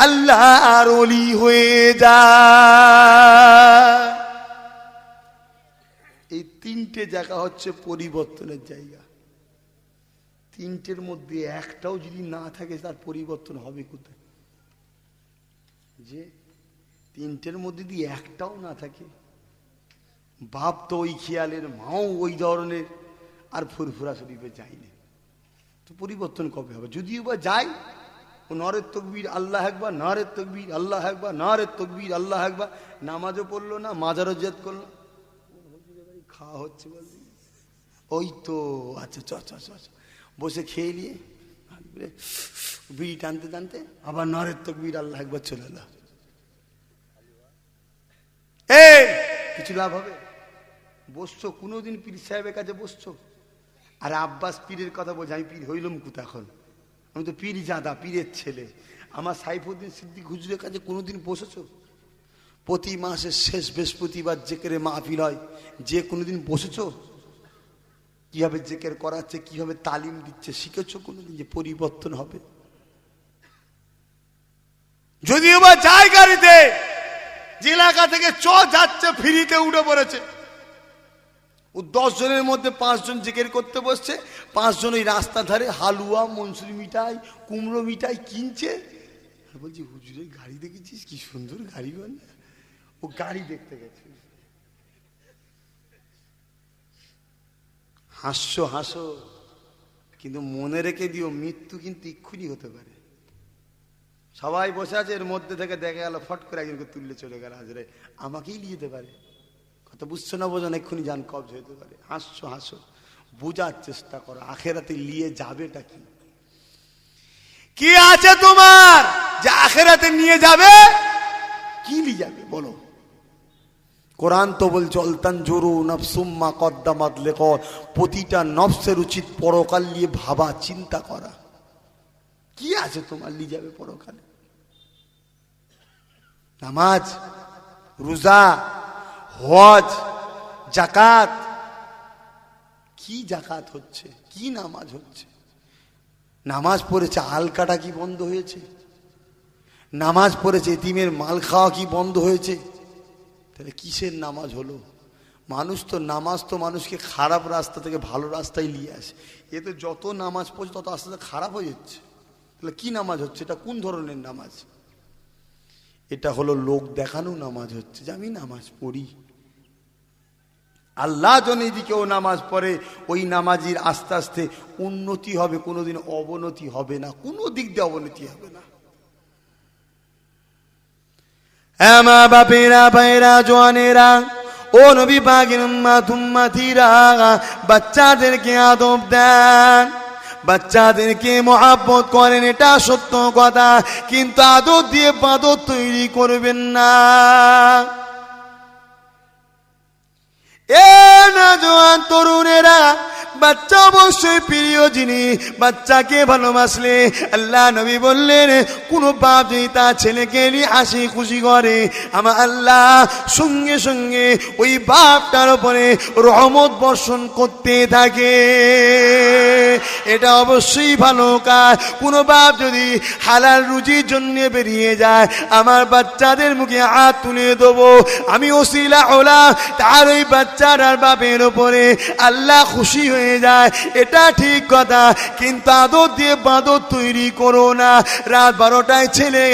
Speaker 3: আল্লাহর ওলি হয়ে যায়। এই 3টে জায়গা হচ্ছে পরিবর্তনের জায়গা। 3টের মধ্যে একটাও যদি না থাকে, তার পরিবর্তন হবে কোথায়? যে 3টের মধ্যে যদি একটাও না থাকে, বাপ তো ওই খেয়ালের, মাও ওই ধরনের, আর ফুরফুরা শরীফে যায়নি, তো পরিবর্তন কবে হবে? যদিও বা যায়, ও নরের তকবীর আল্লাহ একবার, নরের তকবীর আল্লাহ একবার, নরের তকবীর আল্লাহ একবার, নামাজও পড়লো না, মাজারও জেদ করলো, খাওয়া হচ্ছে বলছি, ওই তো আচ্ছা চ চ চ বসে খেয়ে নিয়ে বিড়ি টানতে টানতে আবার নরের তকবীর আল্লাহ একবার চলে এলো। কিছু লাভ হবে? বসছো কোনোদিন পীর সাহেবের কাছে বসছো? আর আব্বাস পীরের কথা বলছে, আমি পীর হইলাম কোথা? এখন আমি তো পীর জাদা, পীরের ছেলে। আমার সাইফুদ্দিন সিদ্দিক হুজুরের কাছে কোনোদিন বসেছো? প্রতি মাসের শেষ বৃহস্পতিবার জেকেরে মাহফিল হয়, যে কোনোদিন বসেছো? কিভাবে জেকের করাচ্ছে, কিভাবে তালিম দিচ্ছে শিখেছো কোনোদিন যে পরিবর্তন হবে? যদিও বা যায় গাড়িতে, যে এলাকা থেকে যাচ্ছে ফ্রিতে উঠে পড়েছে, ও 10 জনের মধ্যে 5 জন জিকির করতে বসছে, 5 জন ওই রাস্তা ধারে হালুয়া, মনসুরি মিঠাই, কুমড়ো মিঠাই কিনছে। বলছি হুজুরের গাড়ি দেখেছিস কি সুন্দর গাড়ি, বানা ও গাড়ি দেখতে গেছে। হাসো হাসো, কিন্তু মনে রেখে দিও মৃত্যু কিন্তু এক্ষুনি হতে পারে। সবাই বসে আছে, এর মধ্যে থেকে দেখা গেল ফট করে একজনকে তুললে চলে গেল, হাজরে আমাকেই নিয়ে যেতে পারে। কথা বুঝছো না বোঝো না, এক্ষুনি জান কবজ হতে পারে। হাসো হাসো, বোঝার চেষ্টা করো আখেরাতে নিয়ে যাবেটা কি, কি আছে তোমার যে আখেরাতে নিয়ে যাবে, কি নিয়ে যাবে বলো। কোরআন তো বল চলতান জোরু নফসুম্মা কদ্দামাত লিকত, প্রতিটা নফসের উচিত পরকাল নিয়ে ভাবা চিন্তা করা। কি আছে তোমার নিয়ে যাবে পরকালে? নামাজ, রোজা, হজ, যাকাত। কি যাকাত হচ্ছে, কি নামাজ হচ্ছে? নামাজ পড়েছে আলকাটা কি বন্ধ হয়েছে? নামাজ পড়েছে এতিমের মাল খাওয়া কি বন্ধ হয়েছে? তাহলে কিসের নামাজ হলো? মানুষ তো নামাজ তো মানুষকে খারাপ রাস্তা থেকে ভালো রাস্তায় নিয়ে আসে। এ তো যত নামাজ পড়ছে তত আস্তে আস্তে খারাপ হয়ে যাচ্ছে। তাহলে কি নামাজ হচ্ছে? এটা কোন ধরনের নামাজ? এটা হলো লোক দেখানো নামাজ হচ্ছে, যে আমি নামাজ পড়ি। আল্লাহ যদি কেউ নামাজ পড়ে, ওই নামাজির আস্তে আস্তে উন্নতি হবে, কোনোদিন অবনতি হবে না, কোনো দিক দিয়ে অবনতি হবে না। হ্যাঁ মা বাপেরা, ভাইরা, জওয়ানেরা, ও নবী পাকের উম্মত উম্মতিরা, বাচ্চাদেরকে আদব দেন, বাচ্চাদেরকে মহব্বত করেন, এটা সত্য কথা, কিন্তু আদব দিয়ে বাদত তৈরি করবেন না। এ নওজোয়ান তরুণেরা, বাচ্চা অবশ্যই প্রিয় জিনিস। বাচ্চাকে ভালোবাসলে আল্লাহ নবী বললেন, কোন বাপ যদি তার ছেলেকে নিয়ে হাসি খুশি করে, আমার আল্লাহ সঙ্গে সঙ্গে ওই বাপটার উপরে রহমত বর্ষণ করতে থাকে। এটা অবশ্যই ভালো কাজ। কোন বাপ যদি হালাল রুজির জন্য বেরিয়ে যায়, আমার বাচ্চাদের মুখে হাত তুলে দেবো, আমি ওসিলা হলাম তার ওই বাচ্চার আর বাপের উপরে আল্লাহ খুশি হয়ে যায়, এটা ঠিক কথা, কিন্তু আদর দিয়ে বাঁদর তৈরি করো না। রাত 12টায় ছেলে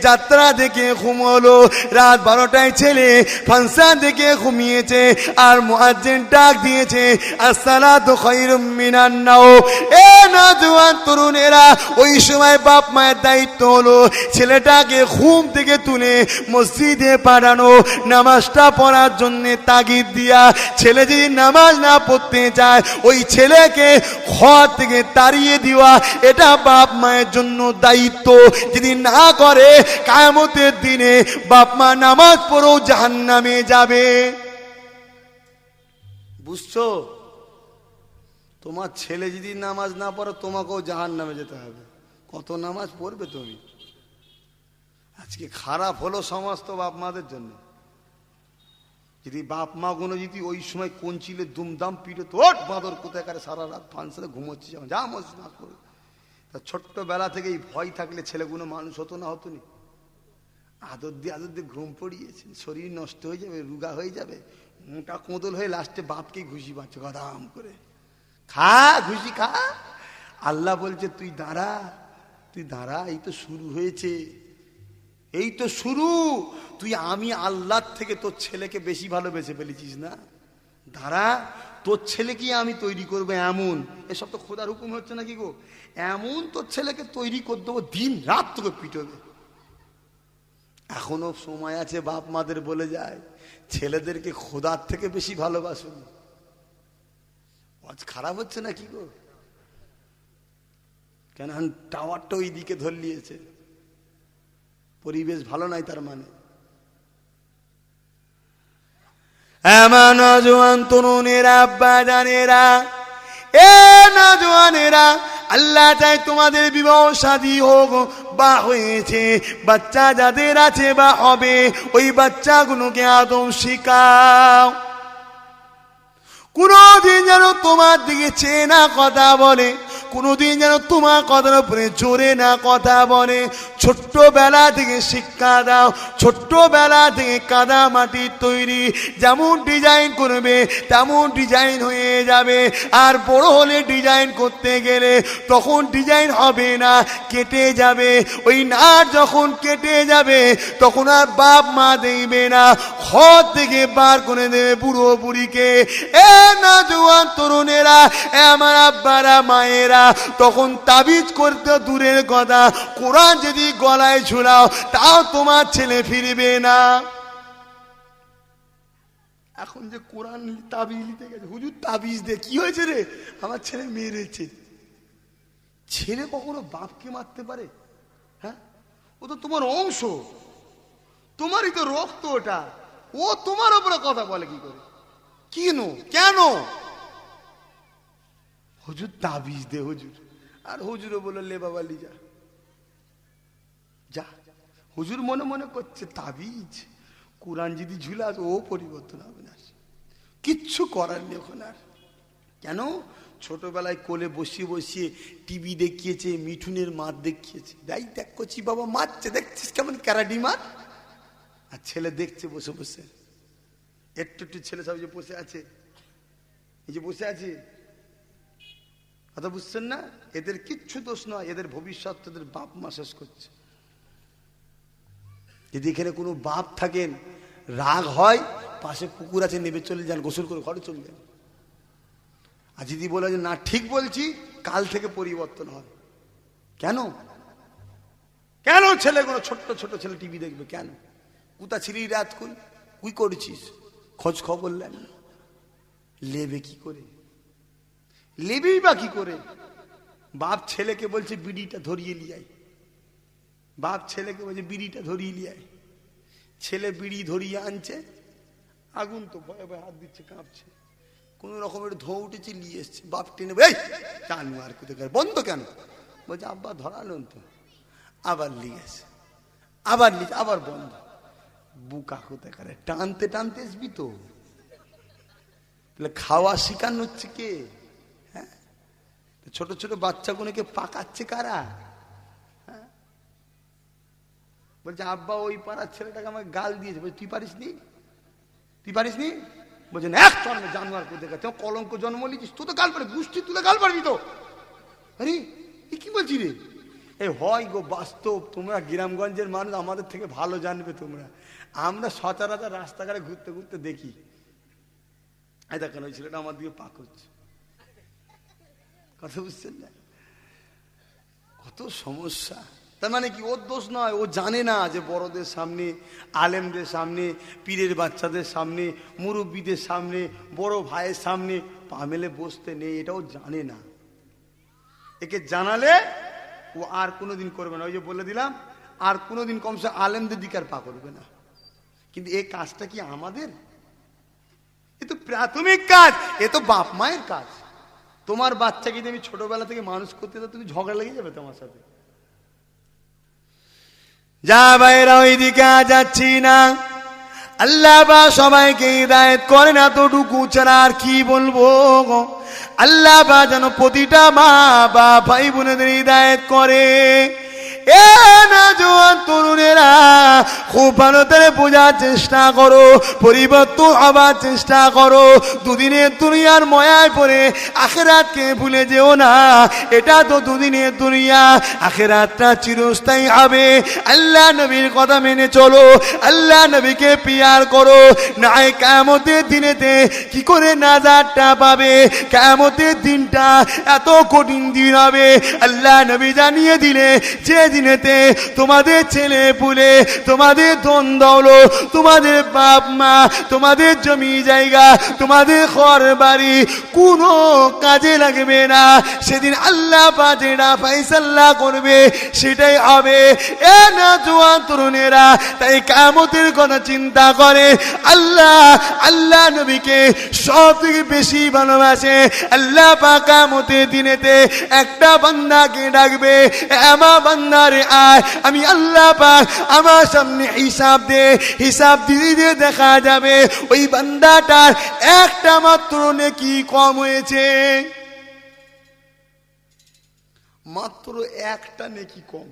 Speaker 3: যাত্রা দেখে ঘুমোলো, রাত 12টায় ছেলে ফাংশন দেখে ঘুমিয়েছে, আর মুয়াজ্জিন ডাক দিয়েছে আসসালাতু খায়রুম মিনান নাওম। এ নওজোয়ান তরুণেরা, ওই সময় বাপ মায়ের দায়িত্ব হলো ছেলেটাকে ঘুম থেকে তুলে মসজিদে পাঠানো, নামাজটা পড়ার জন্য তাগিদ দিয়া। ছেলে যদি নামাজ না পড়তে চায়, ওই ছেলেকে ঘর থেকে তাড়িয়ে দেওয়া, এটা বাপ মায়ের জন্য দায়িত্ব। যদি না করে, কিয়ামতের দিনে বাপ মা নামাজ পড়েও জাহান্নামে যাবে। বুঝছো? তোমার ছেলে যদি নামাজ না পড়ে, তোমাকেও জাহান্নামে যেতে হবে। কত নামাজ পড়বে তুমি? আজকে খারাপ হলো সমস্ত বাপ মাদের জন্য। যদি বাপ মা গুলো যদি ওই সময় কঞ্চিলে দুমদাম পিটে, তো বাঁদর কোথায় কারে সারা রাত ফাংশনে ঘুমোচ্ছি, যা মসজিদ না করে। তা ছোট্টবেলা থেকে এই ভয় থাকলে ছেলেগুলো মানুষ হতো না, হতো নি? আদর দিয়ে ঘুম পড়িয়েছে, শরীর নষ্ট হয়ে যাবে, রুগা হয়ে যাবে, মোটা কোঁদল হয়ে লাস্টে বাপকে ঘুষি পাচ্ছে গদাম করে। খা ঘুষি খা। আল্লাহ বলছে তুই দাঁড়া, তুই দাঁড়া, এই তো শুরু হয়েছে, এই তো শুরু। তুই আমি আল্লাহর থেকে তোর ছেলেকে বেশি ভালোবেসে ফেলেছিস না, দাঁড়া, তোর ছেলেকে আমি তৈরি করবো এমন। এসব তো খোদার হুকুম হচ্ছে নাকি গো? এমন তোর ছেলেকে তৈরি করে দেবো, দিন রাত তোকে পিটবে। এখনো সময় আছে, বাপ মাদের বলে যায় ছেলেদেরকে খোদার থেকে বেশি ভালোবাসুন। আজ খারাপ হচ্ছে না কি গো? কেন টাওয়ারটা ওই দিকে ধরলিয়েছে, পরিবেশ ভালো নাই তার মানে। এমন নওজোয়ান তরুণেরা, আব্বা জানেরা, এ নওজোয়ানেরা, আল্লাহ চাই তোমাদের বিবাহ শাদী হোক বা হয়েছে, বাচ্চা যাদের আছে বা হবে, ওই বাচ্চাগুলোকে আদব শিখাও। কোনদিন যেন তোমার দিকে চেয়ে না কথা বলে, কোনোদিন যেন তোমার কথার উপরে জোরে না কথা বলে। ছোট্টবেলা থেকে শিক্ষা দাও, ছোট্টবেলা থেকে কাদা মাটির তৈরি, যেমন ডিজাইন করবে তেমন ডিজাইন হয়ে যাবে। আর বড় হলে ডিজাইন করতে গেলে তখন ডিজাইন হবে না, কেটে যাবে। ওই নাট যখন কেটে যাবে তখন আর বাপ মা দেখবে না, ঘর থেকে বার করে দেবে বুড়ো বুড়িকে। এ না জওয়ান তরুণেরা, এ আমার আব্বারা মায়েরা, তখন তাবিজ করতে দূরের কথা, কোরআন যদি গলায় ঝুলাও তাও তোমার ছেলে ফিরবে না। এখন যে কোরআন তাবিজ নিতে গেছে, হুজুর তাবিজ দে, কি হয়েছে রে? আমার ছেলে মেরেছে। ছেলে কখনো বাপকে মারতে পারে? হ্যাঁ, ও তো তোমার অংশ, তোমারই তো রক্ত ওটা। ও তোমার উপরে কথা বলে কি করে? কেন কেন? হুজুর তাবিজ দে হুজুর। আর হুজুরও বললো লে বাবা লি যা যা। হুজুর মনে মনে করছে তাবিজ, কোরআন যদি ঝুলাস ও পরিবর্তন হবে না, কিচ্ছু করার নেই ওখানে আর। কেন? ছোটবেলায় কোলে বসিয়ে বসিয়ে টিভি দেখিয়েছে, মিঠুনের মার দেখিয়েছে। দেখ দেখ করছি বাবা মারছে, দেখছিস কেমন ক্যারাডি মার। আর ছেলে দেখছে বসে বসে, একটু একটু ছেলে সব যে বসে আছে, এই যে বসে আছে, কথা বুঝছেন না? এদের কিচ্ছু দোষ নয়, এদের ভবিষ্যৎ এদের বাপ মা শেষ করছে। যদি এখানে কোনো বাপ থাকেন, রাগ হয়, পাশে পুকুর আছে, নেমে চলে যান, গোসল করে ঘরে চলে যান। আর যদি বলে যে না ঠিক বলছি, কাল থেকে পরিবর্তন হয়। কেন কেন ছেলেগুলো, ছোট্ট ছোট ছেলে টিভি দেখবে কেন? কোথা ছিলি রাত কুল, কুই করেছিস, খোঁজ খবর নেন। লেবে কি করে? লেবেই বা কি করে? বাপ ছেলেকে বলছে বিড়িটা ধরিয়ে লিয়াই, বাপ ছেলেকে বলছে বিড়িটা ধরিয়ে লিয়াই। ছেলে বিড়ি ধরিয়ে আনছে, আগুন তো ভয়ে ভয়ে হাত দিচ্ছে, কাঁপছে। কোন রকমের ধোঁ উঠেছে, নিয়ে এসছে। বাপ টেনে জানু আর কোথায় বন্ধ কেন? বলছে আব্বা ধরালেন তো। আবার নিয়ে আসে, আবার নিয়ে আবার বন্ধ। বুকা কোথায় করে টানতে টানতে আসবি তো। খাওয়া শিখানো হচ্ছে কে? হ্যাঁ, ছোট ছোট বাচ্চাগুলোকে পাকাচ্ছে কারা? হ্যাঁ, বলছে আব্বা ওই পাড়ার ছেলেটাকে আমাকে গাল দিয়েছে। বলছে তুই পারিস নি, তুই পারিস নি? বলছেন এক চরমে জানোয়ার কোথায় গেছে, কলঙ্ক জন্ম নিয়েছিস, তুই তো গাল পারবি, গোষ্ঠী তুলে গাল পারবি তো। আরে কি বলছি রে? এই হয় গো বাস্তব। তোমরা গ্রামগঞ্জের মানুষ, আমাদের থেকে ভালো জানবে তোমরা। আমরা সচরাচর রাস্তাঘাটে ঘুরতে ঘুরতে দেখি, এই দেখেন ওই ছেলেটা আমার দিকে পাক হচ্ছে। কথা বুঝছেন না? কত সমস্যা। তার মানে কি ওর দোষ নয়, ও জানে না যে বড়দের সামনে, আলেমদের সামনে, পীরের বাচ্চাদের সামনে, মুরব্বীদের সামনে, বড় ভাইয়ের সামনে পা মেলে বসতে নেই, এটাও জানে না। একে জানালে ও আর কোনোদিন করবে না। ওই যে বলে দিলাম, আর কোনোদিন কমসে আলেমদের দিকে আর পা করবে না। কিন্তু এই কাজটা কি আমাদের? এ তো প্রাথমিক কাজ, এ তো বাপ মায়ের কাজ। তোমার বাচ্চাকে যদি আমি ছোটবেলা থেকে মানুষ করতে, তো তুমি ঝগড়া লেগে যাবে তোমার সাথে। যা ভাইরা ওই দিকে যাচ্ছি না। আল্লাহ বা সবাইকে হিদায়াত করে না, এতটুকু ছাড়া আর কি বলবো। আল্লাহ বা যেন প্রতিটা মা বা ভাই বোনেদের হিদায়াত করে। এ না জওয়ান তরুণেরা, খুব ভালো করে বোঝার চেষ্টা করো, পরিবর্তন হবার চেষ্টা করো। দুদিনের দুনিয়ার ময়ায় পড়ে আখিরাতকে ভুলে যেও না। এটা তো দুদিনের দুনিয়া, আখিরাতটা চিরস্থায়ী হবে। আল্লাহ নবীর কথা মেনে চলো, আল্লাহ নবীকে পিয়ার করো। নাই কিয়ামতের দিনেতে কি করে নাজাতটা পাবে? কিয়ামতের দিনটা এত কঠিন দিন হবে। আল্লাহ নবী জানিয়ে দিলে যে দিনেতে তোমাদের ছেলে পুলে, তোমাদের ধন দৌলত, তোমাদের বাপ মা, তোমাদের জমি জায়গা, তোমাদের ঘর বাড়ি কোনো কাজে লাগবে না। সেদিন আল্লাহ পাক যেটা ফয়সালা করবে সেটাই হবে। এ না জওয়ান তরুণেরা, তাই কিয়ামতের কথা চিন্তা করে আল্লাহ নবীকে সব থেকে বেশি ভালোবাসে। আল্লাহ পাক কিয়ামতের দিনেতে একটা বান্দাকে ডাকবে, আমার বান্দারে আয়, আমি আল্লাহ পাক আমার সামনে হিসাব দে। হিসাব দিতে দেখা যাবে ওই বান্দাটার একটা মাত্র নেকি কম হয়েছে। মাত্র একটা নেকি কম।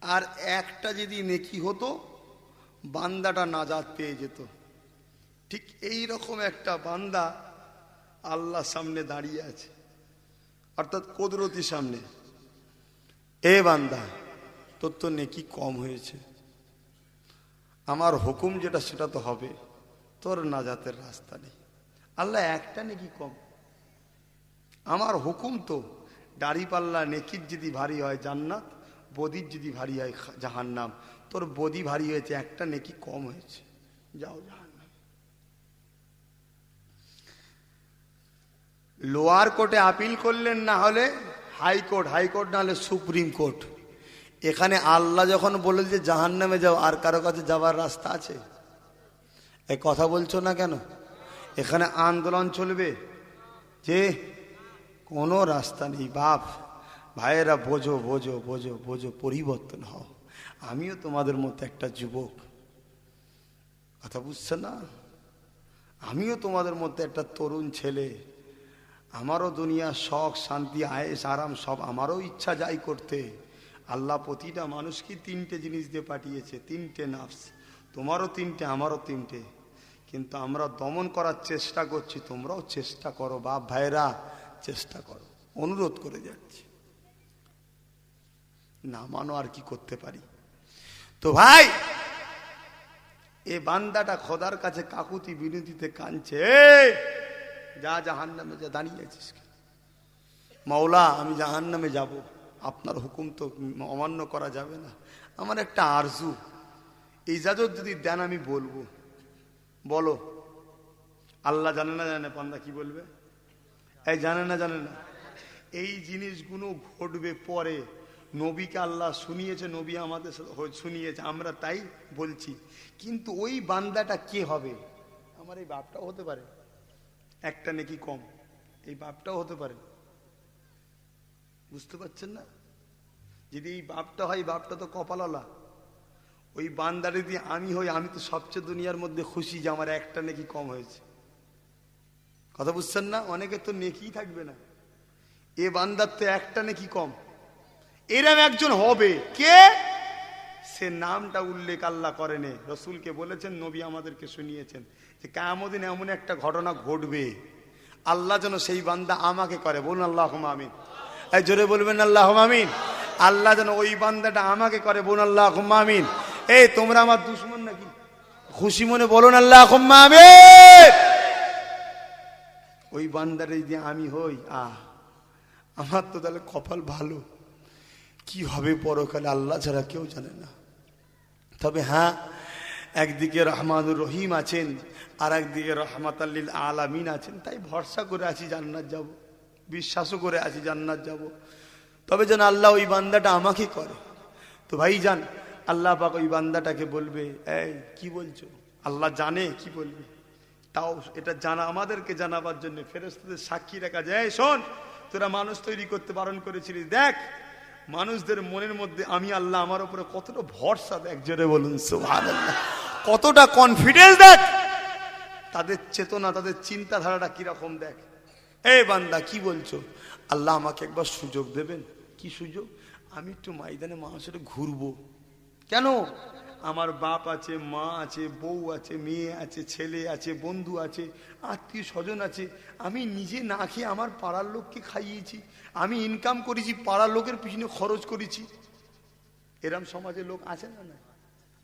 Speaker 3: আর একটা যদি নেকি হতো বান্দাটা নাজাত পেয়ে যেত। ঠিক এই রকম একটা বান্দা আল্লাহর সামনে দাঁড়িয়ে আছে, অর্থাৎ কুদরতির সামনে। এ বান্দা, তোর তো নেকি কম হয়েছে, আমার হুকুম যেটা সেটা তো হবে, তোর নাজাতের রাস্তা নেই। আল্লাহ একটা নেকি কম, আমার হুকুম তো দাড়ি পাল্লা নেকির যদি ভারী হয় জান্নাত, বদির যদি ভারী হয় জাহান্নাম। তোর বদি ভারী হয়েছে, একটা নেকি কম হয়েছে, যাও জাহান্নাম। লোয়ার কোর্টে আপিল করলেন, না হলে হাইকোর্ট, হাইকোর্ট না হলে সুপ্রিম কোর্ট। এখানে আল্লাহ যখন বলে যে জাহান্নামে যাও, আর কারো কাছে যাওয়ার রাস্তা আছে? এই কথা বলছো না কেন? এখানে আন্দোলন চলবে যে কোনো রাস্তা নেই। বাপ ভাইয়েরা, বোঝো বোঝো বোঝো বোঝো, পরিবর্তন হও। আমিও তোমাদের মতো একটা যুবক, কথা বুঝছে না? আমিও তোমাদের মধ্যে একটা তরুণ ছেলে। আমারও দুনিয়ার শখ, শান্তি, আয়েস, আরাম সব আমারও ইচ্ছা যাই করতে। আল্লাহ প্রতিটা মানুষকে তিনটে জিনিস দিয়ে পাঠিয়েছে, তিনটে নাফস। তোমারও তিনটে, আমারও তিনটে, কিন্তু আমরা দমন করার চেষ্টা করছি। তোমরাও চেষ্টা করো বাপ ভাইরা, চেষ্টা করো, অনুরোধ করে যাচ্ছি। না মানো আর কি করতে পারি? তো ভাই, এ বান্দাটা খোদার কাছে কাকুতি বিনতিতে কাঁদছে, যা জাহান্নামে যা, দাঁড়িয়ে আছিস? মাওলা, আমি জাহান্নামে যাব, আপনার হুকুম তো অমান্য করা যাবে না। আমার একটা আরজু, ইজাজত যদি দেন আমি বলবো। বলো। আল্লাহ জানে না জানে বান্দা কি বলবে? এই জানে না জানে না? এই জিনিসগুলো ঘটবে পরে। নবীকে আল্লাহ শুনিয়েছে, নবী আমাদের শুনিয়েছে, আমরা তাই বলছি। কিন্তু ওই বান্দাটা কে হবে? আমার এই বাপটাও হতে পারে, একটা নেকি কম, এই বাপটাও হতে পারে। বুঝতে পারছেন না? যদি এই বাপটা হয়, বাপটা তো কপালওয়ালা। ওই বান্দার যদি আমি হই, আমি তো সবচেয়ে দুনিয়ার মধ্যে খুশি যে আমার একটা নেকি কম হয়েছে। কথা বুঝছেন না? অনেকে তো নেকি থাকবে না, এ বান্দার তো একটা নেকি কম। এরম একজন হবে কে? সে নামটা উল্লেখ আল্লাহ করেন, রসুলকে বলেছেন, নবী আমাদেরকে শুনিয়েছেন যে কিয়ামত দিন এমন একটা ঘটনা ঘটবে, আল্লাহ যেন সেই বান্দা আমাকে করে। বলুন আল্লাহুম্মা আমিন। এই জোরে বলবেন আল্লাহুম্মা আমিন। আল্লাহ যেন ওই বান্দাটা আমাকে করে। বলুন আল্লাহুম্মা আমিন। এই তোমরা আমার দুশমন নাকি? খুশি মনে বলুন আল্লাহুম্মা আমিন। ওই বান্দারে যদি আমি হই, আমার তো তাহলে কপাল ভালো। কি হবে পরকালে আল্লাহ ছাড়া কেউ জানে না। তবে হ্যাঁ, একদিকে রহমানুর রহিম আছেন, আর একদিকে রহমাতাল লিল আলামিন আছেন। তাই ভরসা করে আছি জান্নাত যাব, বিশ্বাসও করে আছি জান্নাত যাব। তবে যেন আল্লাহ ওই বান্দাটা আমাকে করে। তো ভাই যান, আল্লাহ পাক ওই বান্দাটাকে বলবে, এই কি বলছো? আল্লাহ জানে কি বলবে, তাও এটা জানা, আমাদেরকে জানাবার জন্য ফেরেশতাদের সাক্ষী রাখা যায়। শোন, তোরা মানুষ তৈরি করতে বারণ করেছিলিস, দেখ মানুষদের মনের মধ্যে আমি আল্লাহ আমার উপরে কতটা ভরসা, দেখ, জোরে বলুন সুবহানাল্লাহ, কতটা কনফিডেন্স, দেখ তাদের চেতনা, তাদের চিন্তাধারাটা কিরকম, দেখ। এই বান্দা কি বলছো? আল্লাহ আমাকে একবার সুযোগ দেবেন। কি সুযোগ? আমি একটু ময়দানে মানুষের ঘুরবো। কেন? আমার বাপ আছে, মা আছে, বউ আছে, মেয়ে আছে, ছেলে আছে, বন্ধু আছে, আত্মীয় স্বজন আছে। আমি নিজে না খেয়ে আমার পাড়ার লোককে খাইয়েছি, আমি ইনকাম করেছি, পাড়ার লোকের পিছনে খরচ করেছি। এরম সমাজে লোক আছে না? না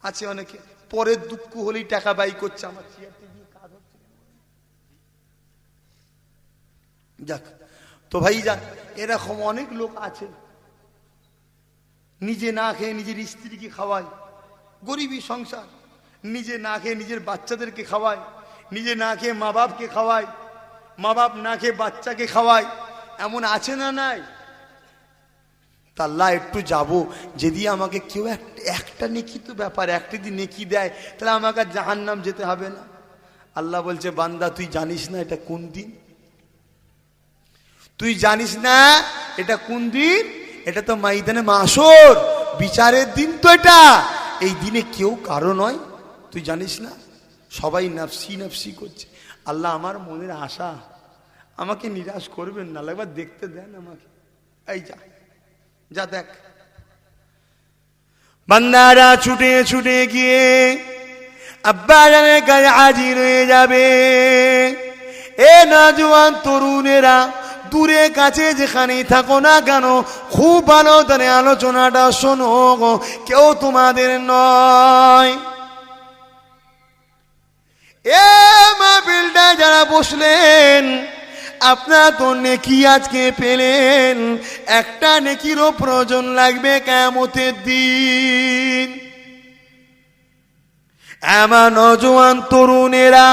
Speaker 3: আছে অনেকে। পরের দুঃখ হলেই টাকা ব্যয় করছে, আমার চেয়ারতে গিয়ে কাজ হচ্ছে। যাক, তো ভাই যান, এরকম অনেক লোক আছে, নিজে না খেয়ে নিজের স্ত্রীকে খাওয়ায়, গরিবী সংসার, নিজে না খেয়ে নিজের বাচ্চাদেরকে খাওয়ায়, নিজে না খেয়ে মা বাপকে খাওয়ায়, মা বাপ না খেয়ে বাচ্চাকে খাওয়ায়। এমন আছে না? নাই? তা আল্লাহ একটু যাব, যদি আমাকে কেউ একটা নেকি তো ব্যাপার, একটা যদি নেকি দেয়, তাহলে আমাকে জাহান্নাম যেতে হবে না। আল্লাহ বলছে, বান্দা তুই জানিস না এটা কোন দিন? তুই জানিস না এটা কোন দিন? এটা তো ময়দানে মাশর, বিচারের দিন তো এটা। এই দিনে কেউ কারো নয়, তুই জানিস না? সবাই নফসি নফসি করছে। আল্লাহ আমার মনের আশা, আমাকে নিরাশ করবেন না, একবার দেখতে দেন আমাকে। এই যা যা দেখ। বান্দারা ছুটে ছুটে গিয়ে আব্বা জানের কাছে হাজির হয়ে যাবে। এ নওজোয়ান তরুণেরা, দূরে কাছে যেখানেই থাকো না কেন, খুব ভালো করে আলোচনাটা শোনো, কেউ তোমাদের নয়। এ মাহফিলটা যারা বসলেন, আপনারা তো নেকি আজকে পেলেন, একটা নেকিরও প্রয়োজন লাগবে কিয়ামতের দিন। আমার নওজোয়ান তরুণেরা,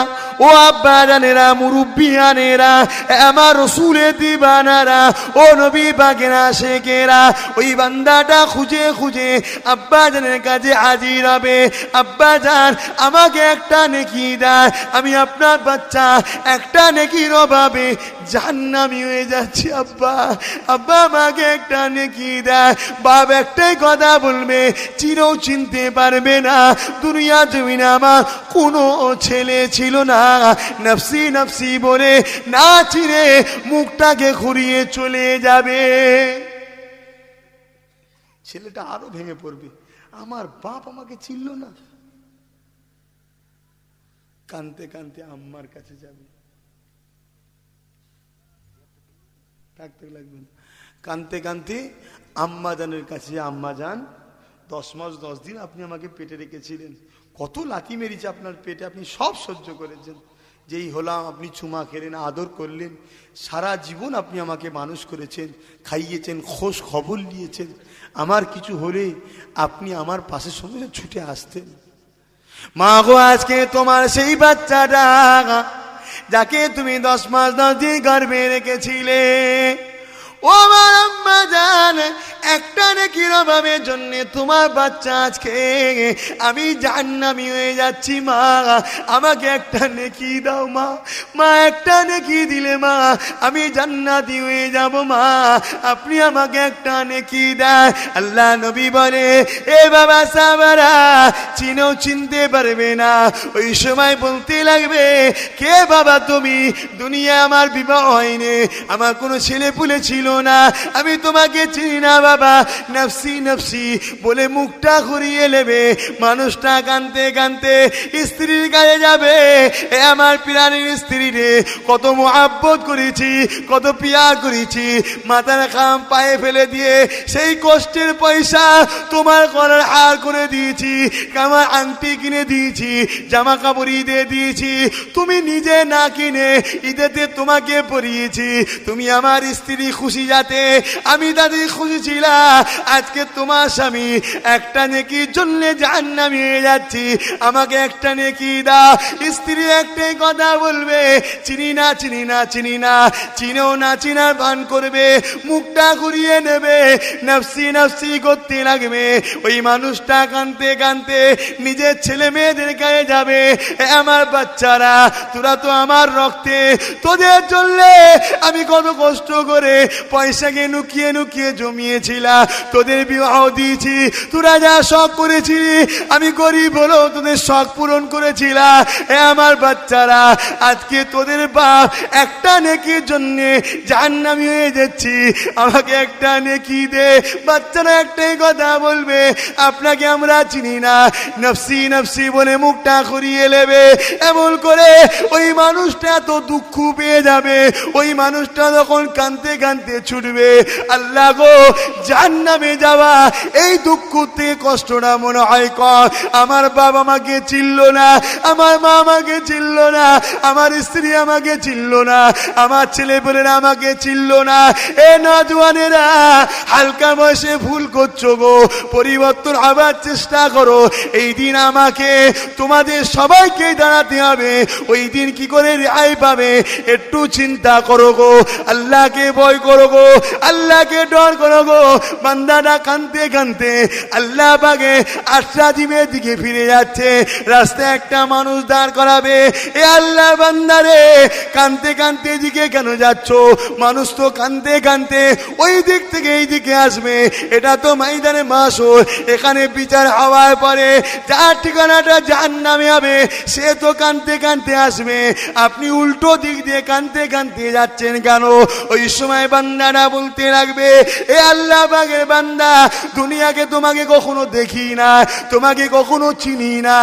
Speaker 3: ও আব্বাজানেরা, মুরব্বিয়ানেরা, আমার রসুলের দিবানারা, ও নবী পাকের আশিকেরা, ওই বান্দাটা খুঁজে খুঁজে আব্বাজানের কাছে হাজির হবে। আব্বাজান, আমাকে একটা নেকি দেন, আমি আপনার বাচ্চা, একটা নেকির অভাবে জাহান্নামী হয়ে যাচ্ছি। আব্বা, আব্বা আমাকে একটা নেকি দেন। বাপ একটাই কথা বলবে, চিরও চিনতে পারবে না, দুনিয়া জমিনে আমার কোনো ছেলে ছিল না, নফসি নফসি বলে না চিনে মুখটাকে ঘুরিয়ে চলে যাবে। ছেলেটা আরো ভেঙে পড়বে, আমার বাপ আমাকে চিনল না। কানতে কানতে আম্মার কাছে যাবে, থাকতে লাগবে না, কানতে কানতে আম্মা জানের কাছে, আম্মা জান, 10 মাস 10 দিন আপনি আমাকে পেটে রেখেছিলেন, কত লাথি মেরেছে আপনার পেটে, আপনি সব সহ্য করেছেন, যেই হলাম আপনি চুমা খেলেন, আদর করলেন, সারা জীবন আপনি আমাকে মানুষ করেছেন, খাইয়েছেন, খোঁজ খবর নিয়েছেন, আমার কিছু হলে আপনি আমার পাশের সঙ্গে ছুটে আসতেন। মা গো, আজকে তোমার সেই বাচ্চাটা যাকে তুমি 10 মাস 10 দিন গর্ভে রেখেছিলে, ও আমার আম্মা জান, একটা নেকির অভাবের জন্য তোমার বাচ্চা আজকে আমি জাহান্নামী হয়ে যাচ্ছি। মা, আমাকে একটা নেকি দাও মা, মা একটা নেকি দিলে মা আমি জান্নাতি হয়ে যাব। মা, আপনি আমাকে একটা নেকি দেন। আল্লাহ নবী বলে, এ বাবা সাহাবারা, চিনেও চিনতে পারবে না, ওই সময় বলতে লাগবে, কে বাবা তুমি? দুনিয়া আমার বিবাহ হয়নি, আমার কোনো ছেলে পুলে ছিল না, আমি তোমাকে চিনি না বাবা, নফসি নফসি বলে মুখটা ঘুরিয়ে নেবে। মানুষটা কানতে কানতে স্ত্রীর কাছে যাবে, এ আমার প্রাণীর স্ত্রী রে, কত মোহাব্বত করেছি, কত পিয়ার করেছি, মাথার খাম পায়ে ফেলে দিয়ে সেই কষ্টের পয়সা তোমার গলার হার করে দিয়েছি, আমার আংটি কিনে দিয়েছি, জামা কাপড় ঈদে দিয়েছি, তুমি নিজে না কিনে ঈদেতে তোমাকে পরিয়েছি, তুমি আমার স্ত্রী খুশি যাতে আমি তাদের খুশি ছিলাম। আজকে তোমার স্বামী একটা নেকির জন্য জাহান্নামী হয়ে যাচ্ছি, আমাকে একটা নেকি দাও। স্ত্রী একটাই কথা বলবে, চিনি না চিনি না চিনি না, চিনেও না চিনার ভান করবে, মুখটা ঘুরিয়ে নেবে, নফসি নফসি করতে লাগবে। ওই মানুষটা কানতে কানতে নিজের ছেলে মেয়েদের কাছে যাবে, আমার বাচ্চারা, তোরা তো আমার রক্তে, তোদের জন্য আমি কত কষ্ট করে পয়সাকে লুকিয়ে লুকিয়ে জমিয়েছিলাম, তোদের বিবাহ দিয়েছি, তোরা যা শখ করেছিলি, আমি গরিব হলেও তোদের শখ পূরণ করেছিলাম। আমার বাচ্চারা, আজকে তোদের বাপ একটা নেকির জন্য জাহান্নামী হয়ে যাচ্ছি, আমাকে একটা নেকি দে। বাচ্চারা একটাই কথা বলবে, আপনাকে আমরা চিনি না, নফসি নফসি বলে মুখটা ঘুরিয়ে নেবে। এমন করে ওই মানুষটা এত দুঃখ পেয়ে যাবে, ওই মানুষটা যখন কানতে কানতে ছুটবে, আল্লাহ গো, জাহান্নামে যাওয়া এই দুঃখ থেকে কষ্টটা মনে হয় কম। আমার বাবা আমাকে চিনল না, আমার মা আমাকে চিনল না, আমার স্ত্রী আমাকে চিনল না, আমার ছেলে পেলেরা আমাকে চিনল না। এ নওজোয়ানেরা, হালকা বয়সে ভুল করছো গো, পরিবর্তন হবার চেষ্টা করো। এই দিন আমাকে তোমাদের সবাইকে দাঁড়াতে হবে, ওই দিন কি করে রেহাই পাবে একটু চিন্তা করো গো, আল্লাহকে ভয় করো গো, আল্লাহকে ডর করো গো। বান্দাটা কানতে কানতে আল্লাহ পাকে আশ্রাজিমের দিকে ফিরে যাচ্ছে, রাস্তায় একটা মানুষ দাঁড় করাবে, এ আল্লাহ বান্দারে, কানতে কানতে দিকে কেন যাচ্ছ? মানুষ তো কানতে কানতে ওই দিক থেকে এই দিকে আসবে, এটা তো ময়দানে মাসর, এখানে বিচার হওয়ার পরে যার ঠিকানাটা জাহান্নামে হবে সে তো কানতে কানতে আসবে, আপনি উল্টো দিক দিয়ে কানতে কানতে যাচ্ছেন কেন? ওই সময় বান্দা বান্দারা বলতে লাগবে, এ আল্লাহ পাকের বান্দা, দুনিয়াকে তোমাকে কখনো দেখি না, তোমাকে কখনো চিনি না।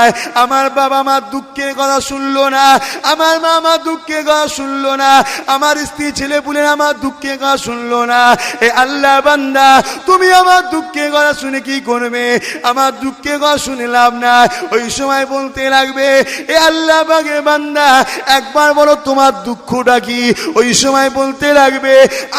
Speaker 3: আমার বাবা মা দুঃখের কথা শুনলো না, আমার মা আমার দুঃখের কথা শুনলো না, আমার স্ত্রী ছেলে পুলের আমার দুঃখের কথা শুনলো না। এ আল্লাহ বান্দা, তুমি আমার দুঃখের কথা শুনে কি করবে? আমার দুঃখের কথা শুনে লাভ না। ওই সময় বলতে লাগবে, এ আল্লাহ পাকের বান্দা, একবার বলো তোমার দুঃখটা কি? ওই সময় বলতে লাগবে,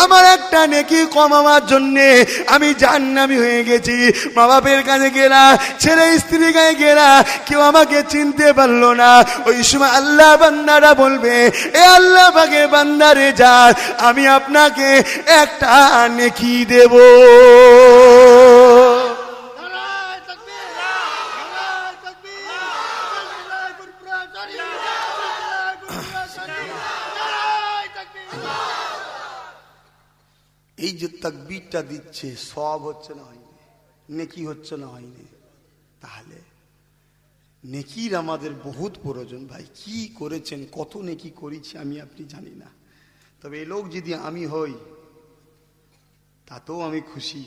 Speaker 3: আমার একটা নেকি কমাবার জন্যে আমি জাহান্নামী হয়ে গেছি। মা বাপের কাছে গেলা, ছেলে স্ত্রীর কাছে গেলা, কেউ আমাকে চিনতে পারলো না। ওই সময় আল্লাহ বান্দারা বলবে, এ আল্লাহ পাকের বান্দারে যান, আমি আপনাকে একটা নেকি দেব। এই যে তাকবীরটা দিচ্ছে, সওয়াব হচ্ছে না হয়নি? নেকি হচ্ছে না হয়নি? তাহলে নেকির আমাদের বহুত প্রয়োজন ভাই। কি করেছেন, কত নেকি করেছি আমি আপনি জানি না। তবে এই লোক যদি আমি হই তাতেও আমি খুশি,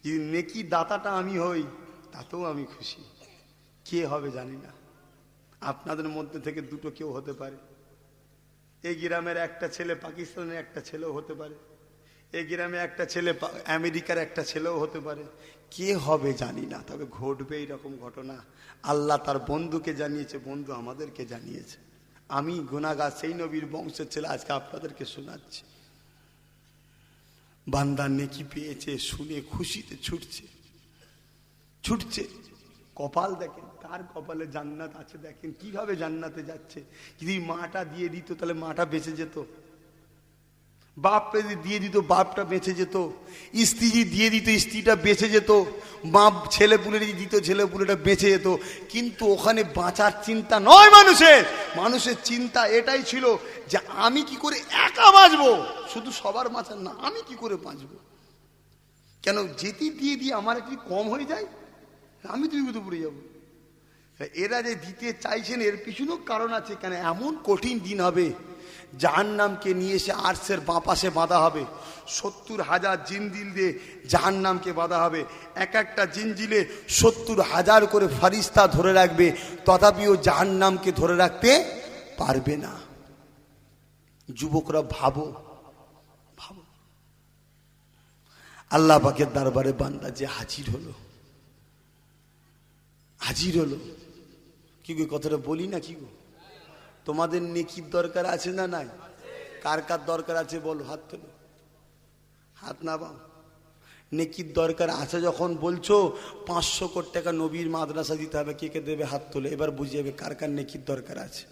Speaker 3: যদি নেকি দাতাটা আমি হই তাতেও আমি খুশি। কে হবে জানি না, আপনাদের মধ্যে থেকে দুটো কেউ হতে পারে। এই গ্রামের একটা ছেলে পাকিস্তানের একটা ছেলেও হতে পারে, এই গ্রামে একটা ছেলে আমেরিকার একটা ছেলেও হতে পারে। কে হবে জানি না, তবে ঘটবে এইরকম ঘটনা। আল্লাহ তার বন্ধুকে জানিয়েছে, বন্ধু আমাদেরকে জানিয়েছে। আমি গুনাহগার সেই নবীর বংশের ছেলে আজকে আপনাদেরকে শোনাচ্ছি। বান্দা নেকি পেয়েছে শুনে খুশিতে ছুটছে ছুটছে। কপাল দেখেন, কার কপালে জান্নাত আছে দেখেন, কিভাবে জান্নাতে যাচ্ছে। যদি মাটা দিয়ে দিত তাহলে মাটা বেঁচে যেত, বাপটা যদি দিয়ে দিত বাপটা বেঁচে যেত, স্ত্রী যদি দিয়ে দিত স্ত্রীটা বেঁচে যেত, বাপ ছেলে পুলে যদি দিত ছেলে পুলেটা বেঁচে যেত। কিন্তু ওখানে বাঁচার চিন্তা নয় মানুষের, মানুষের চিন্তা এটাই ছিল যে আমি কি করে একা বাঁচবো, শুধু সবার বাঁচার না, আমি কি করে বাঁচবো। কেন যেটি দিয়ে দিয়ে আমার একটু কম হয়ে যায়, আমি তো বিপদে পড়ে যাবো। এরা যে দিতে চাইছেন এর পিছনেও কারণ আছে। কেন এমন কঠিন দিন হবে, জাহান্নামকে নিয়ে এসে আরশের বাঁ পাশে বাঁধা হবে, 70,000 জিনজিল দিয়ে জাহান্নামকে বাঁধা হবে। এক একটা জিনজিলে 70,000 করে ফারিস্তা ধরে রাখবে, তথাপিও জাহান্নামকে ধরে রাখতে পারবে না। যুবকরা ভাবো ভাবো, আল্লাহ পাকের দরবারে বান্দা যে হাজির হলো, হাজির হলো। কি গো কথাটা বলি না কি গো? তোমাদের নেকির দরকার আছে না নাই? কার কার দরকার আছে বলো, হাত তোলো, হাত না বাও। নেকির দরকার আছে যখন বলছো 500 কোটি টাকা নবীর মাদ্রাসা দিতে হবে, কে কে দেবে হাত তোলে। এবার বুঝে যাবে কার কার নেকির দরকার আছে।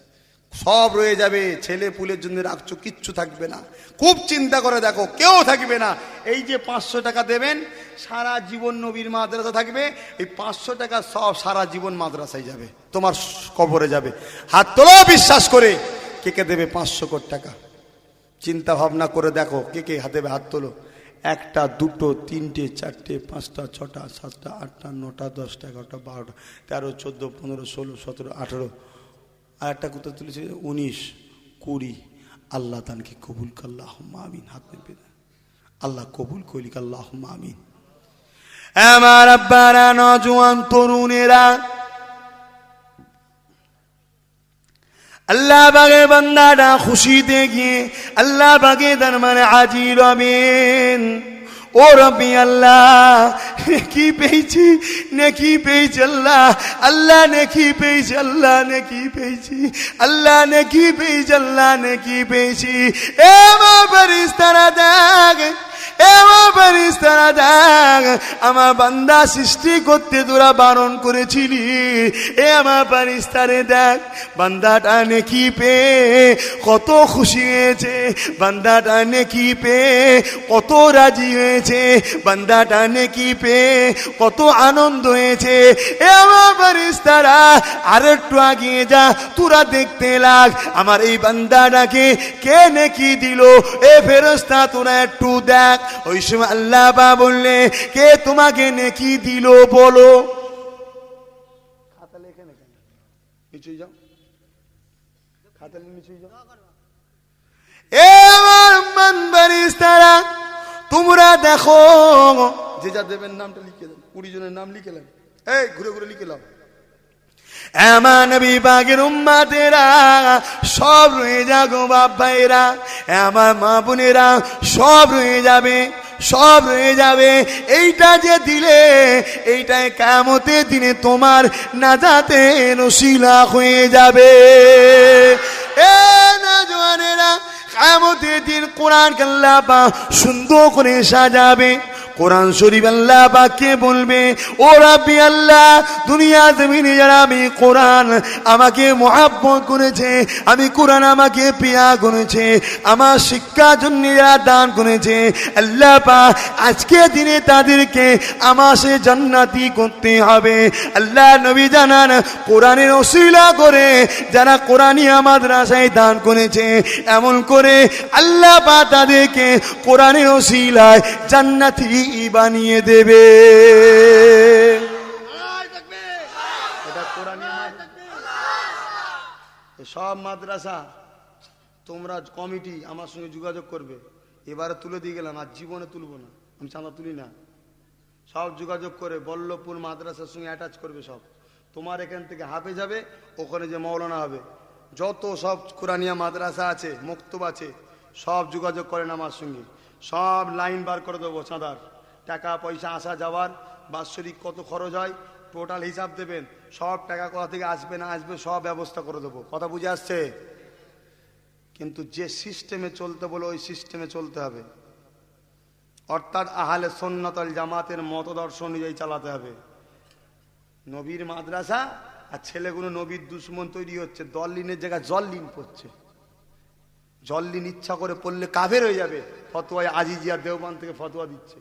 Speaker 3: সব রয়ে যাবে, ছেলে পুলের জন্য রাখছো, কিচ্ছু থাকবে না। খুব চিন্তা করে দেখো, কেউ থাকবে না। এই যে 500 টাকা দেবেন, সারা জীবন নবীর মাদ্রাসা থাকবে। এই 500 টাকা সব সারা জীবন মাদ্রাসায় যাবে, তোমার কবরে যাবে। হাত তোলো বিশ্বাস করে, কে কে দেবে 500 কোটি টাকা? চিন্তা ভাবনা করে দেখো কে কে দেবে, হাত তোলো। 1, 2, 3, 4, 5, 6, 7, 8, 9, 10, 11, 12, 13, 14, 15, 16, 17, 18, আর একটা কোথাও তুলেছে 19, 20। আল্লাহ তানকে কবুল আল্লাহুম্মা আমিন। হাত নেবে, আল্লাহ কবুল করিক আল্লাহুম্মা আমিন। আমার আব্বারা, নওজোয়ান তরুণেরা, আল্লাহ পাকের বান্দারা খুশিতে গিয়ে আল্লাহ পাকের দরবারে হাজির হবেন। ও রব্বি আল্লাহ, নেকি পেয়েছি, নেকি পেয়েছি আল্লাহ, আল্লাহ নেকি পেয়েছি, আল্লাহ নেকি পেয়েছি, আল্লাহ নেকি পেয়েছি, আল্লাহ নেকি পেয়েছি। এ মা ফেরেশতারা দেখ, আমার বান্দা সৃষ্টি করতে তোরা বারণ করেছিলি। এ আমার ফেরেশতারে দেখ, বান্দাটা নেকি পেয়ে কত খুশি হয়েছে, বান্দাটা নেকি পেয়ে কত রাজি হয়েছে, বান্দাটা নেকি পেয়ে কত আনন্দ হয়েছে। এ আমার ফেরেশতারা আর একটু আগিয়ে যা, তোরা দেখতে লাগ আমার এই বান্দাটাকে কে নেকি দিল। এ ফেরেশতা তোরা একটু দেখ। ওই সময় আল্লাহ বা বললে, কে তোমাকে নেকি দিল বলো। খাতা লেখে না, নিচে যাও, খাতা নিচে যাও। এ আমার বান্দারিস্তারা, তোমরা দেখো, যে যা দেবেন নামটা লিখে দেন, 20 জনের নাম লিখে দেন, এই ঘুরে ঘুরে লিখে দাও। আমার নবী পাকের উম্মতেরা সব রয়ে যাগো বাপ ভাইরা, আমার মা বোনেরা সব রয়ে যাবে, সব রয়ে যাবে। এইটা যে দিলে, এইটাই কিয়ামতের দিনে তোমার নাজাতের ওসিলা হয়ে যাবে। এ নওজওয়ানেরা, কিয়ামতের দিন কোরআন আল্লাহ পাক সুন্দর করে সাজাবে। কোরআন শরীফ আল্লাহ পাককে বলবে, ও রাব্বি আল্লাহ, দুনিয়া জমিনে যারা আমি কোরআন আমাকে মহব্বত করেছে, আমি কোরআন আমাকে প্রিয়া করেছে, আমার শিক্ষার জন্য যারা দান করেছে, আল্লাহ পাক আজকে দিনে তাদেরকে আমার সে জান্নাতি করতে হবে। আল্লাহ নবী জানান, কোরআনের ওসিলা করে যারা কোরআনিয়া মাদ্রাসায় দান করেছে, এমন করে আল্লাহ পাক তাদেরকে কোরআনের ওসিলায় জান্নাতি বানিয়ে দেবে। সব মাদ্রাসা তোমরা কমিটি আমার সঙ্গে যোগাযোগ করবে। এবারে তুলে দিয়ে গেলাম, আর জীবনে তুলবো না, আমি চাঁদা তুলি না। সব যোগাযোগ করে বল্লভপুর মাদ্রাসার সঙ্গে অ্যাটাচ করবে। সব তোমার এখান থেকে হাফে যাবে, ওখানে যে মৌলানা হবে, যত সব কোরআনিয়া মাদ্রাসা আছে, মক্তব আছে, সব যোগাযোগ করেন আমার সঙ্গে। সব লাইন বার করে দেবো, চাঁদার টাকা পয়সা আসা যাওয়ার, বাৎসরিক কত খরচ হয় টোটাল হিসাব দেবেন। সব টাকা কোথা থেকে আসবে না আসবে সব ব্যবস্থা করে দেবো। কথা বুঝে আসছে? কিন্তু যে সিস্টেমে চলতে বলে ওই সিস্টেমে চলতে হবে, অর্থাৎ আহলে সুন্নাত ওয়াল জামাতের মতদর্শ অনুযায়ী চালাতে হবে। নবীর মাদ্রাসা আর ছেলেগুলো নবীর দুশ্মন তৈরি হচ্ছে, দলিনের জায়গায় জল্লিন পড়ছে। জল্লিন ইচ্ছা করে পড়লে কাফের হয়ে যাবে, ফতোয়ায় আজিজিয়া দেওবান থেকে ফতোয়া দিচ্ছে,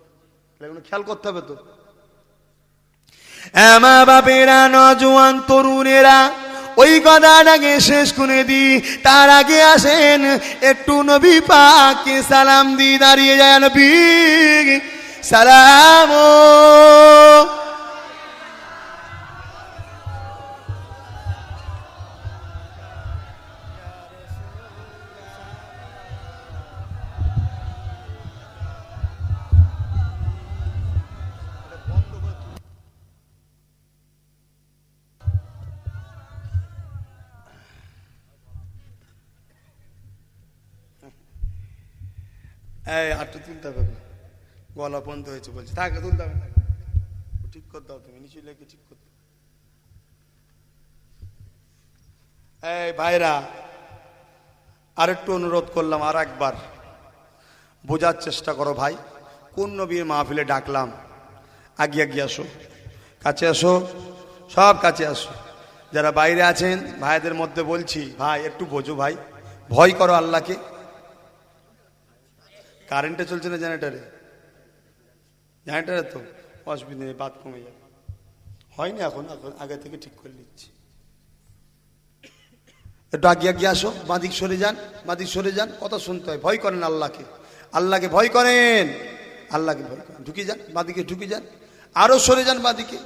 Speaker 3: এগুলো খেয়াল করতে হবে। তো মা বাপেরা, নওজোয়ান তরুণেরা, ওই কথাটাকে শেষ করে দি, তার আগে আসেন একটু নবী পাককে সালাম দি। দাঁড়িয়ে যায় নবী সালাম। আটটা তুলতে হবে না, গলা বন্ধ হয়েছে বলছে, তাকে তুলতে হবে না, ঠিক করতে দাও তুমি, নিচে লেগে ঠিক করতে। এই ভাইরা, আরেকটু অনুরোধ করলাম, আর একবার বোঝার চেষ্টা করো ভাই, কোন নবীর মাহফিলে ডাকলাম। আগে আসো, কাছে আসো, সব কাছে আসো। যারা বাইরে আছেন ভাইদের মধ্যে বলছি, ভাই একটু বোঝো ভাই, ভয় করো আল্লাহকে। কারেন্টে চলছে না জেনারেটারে? জেনারেটারে তো অসুবিধা নেই, বাদ কমে যাবে। হয়নি এখন, আগে থেকে ঠিক করে নিচ্ছি। একটু আগে আসো, বাঁদিক সরে যান, বাঁদিক সরে যান, কথা শুনতে হয়। ভয় করেন আল্লাহকে, আল্লাহকে ভয় করেন, আল্লাহকে ভয় করেন। ঢুকে যান, বাঁদিকে ঢুকে যান, আরো সরে যান, বাঁদিকে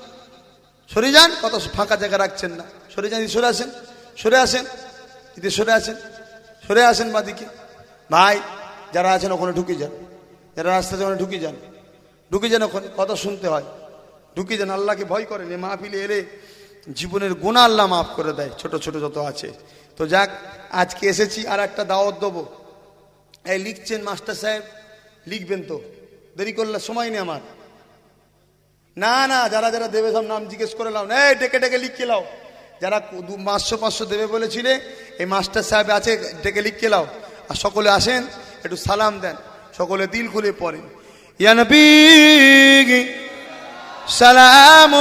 Speaker 3: সরে যান, কত ফাঁকা জায়গা রাখছেন না, সরে যান, সরে আসেন, সরে আসেন, এতে সরে আসেন, সরে আসেন বাঁদিকে। ভাই যারা আছেন ওখানে ঢুকে যান, যারা রাস্তাতে ওখানে ঢুকে যান, ঢুকে যান, ওখানে কথা শুনতে হয়, ঢুকে যান। আল্লাহকে ভয় করেন, এ মাহফিলে এলে জীবনের গুনাহ আল্লাহ মাফ করে দেয়, ছোট ছোট যত আছে। তো যাক, আজকে এসেছি, আর একটা দাওয়াত দেবো। এই লিখছেন মাস্টার সাহেব, লিখবেন তো, দেরি করলে সময় নেই আমার। না না, যারা যারা দেবে সব নাম জিজ্ঞেস করে লাও, এই ডেকে ডেকে লিখকে লাও। যারা 500 দেবে বলেছিলে, এই মাস্টার সাহেব আছে, ডেকে লিখকে লাও। আর সকলে আসেন, একটু সালাম দেন, সকলে দিল খুলে পড়েন, ইয়া নবী সালাম।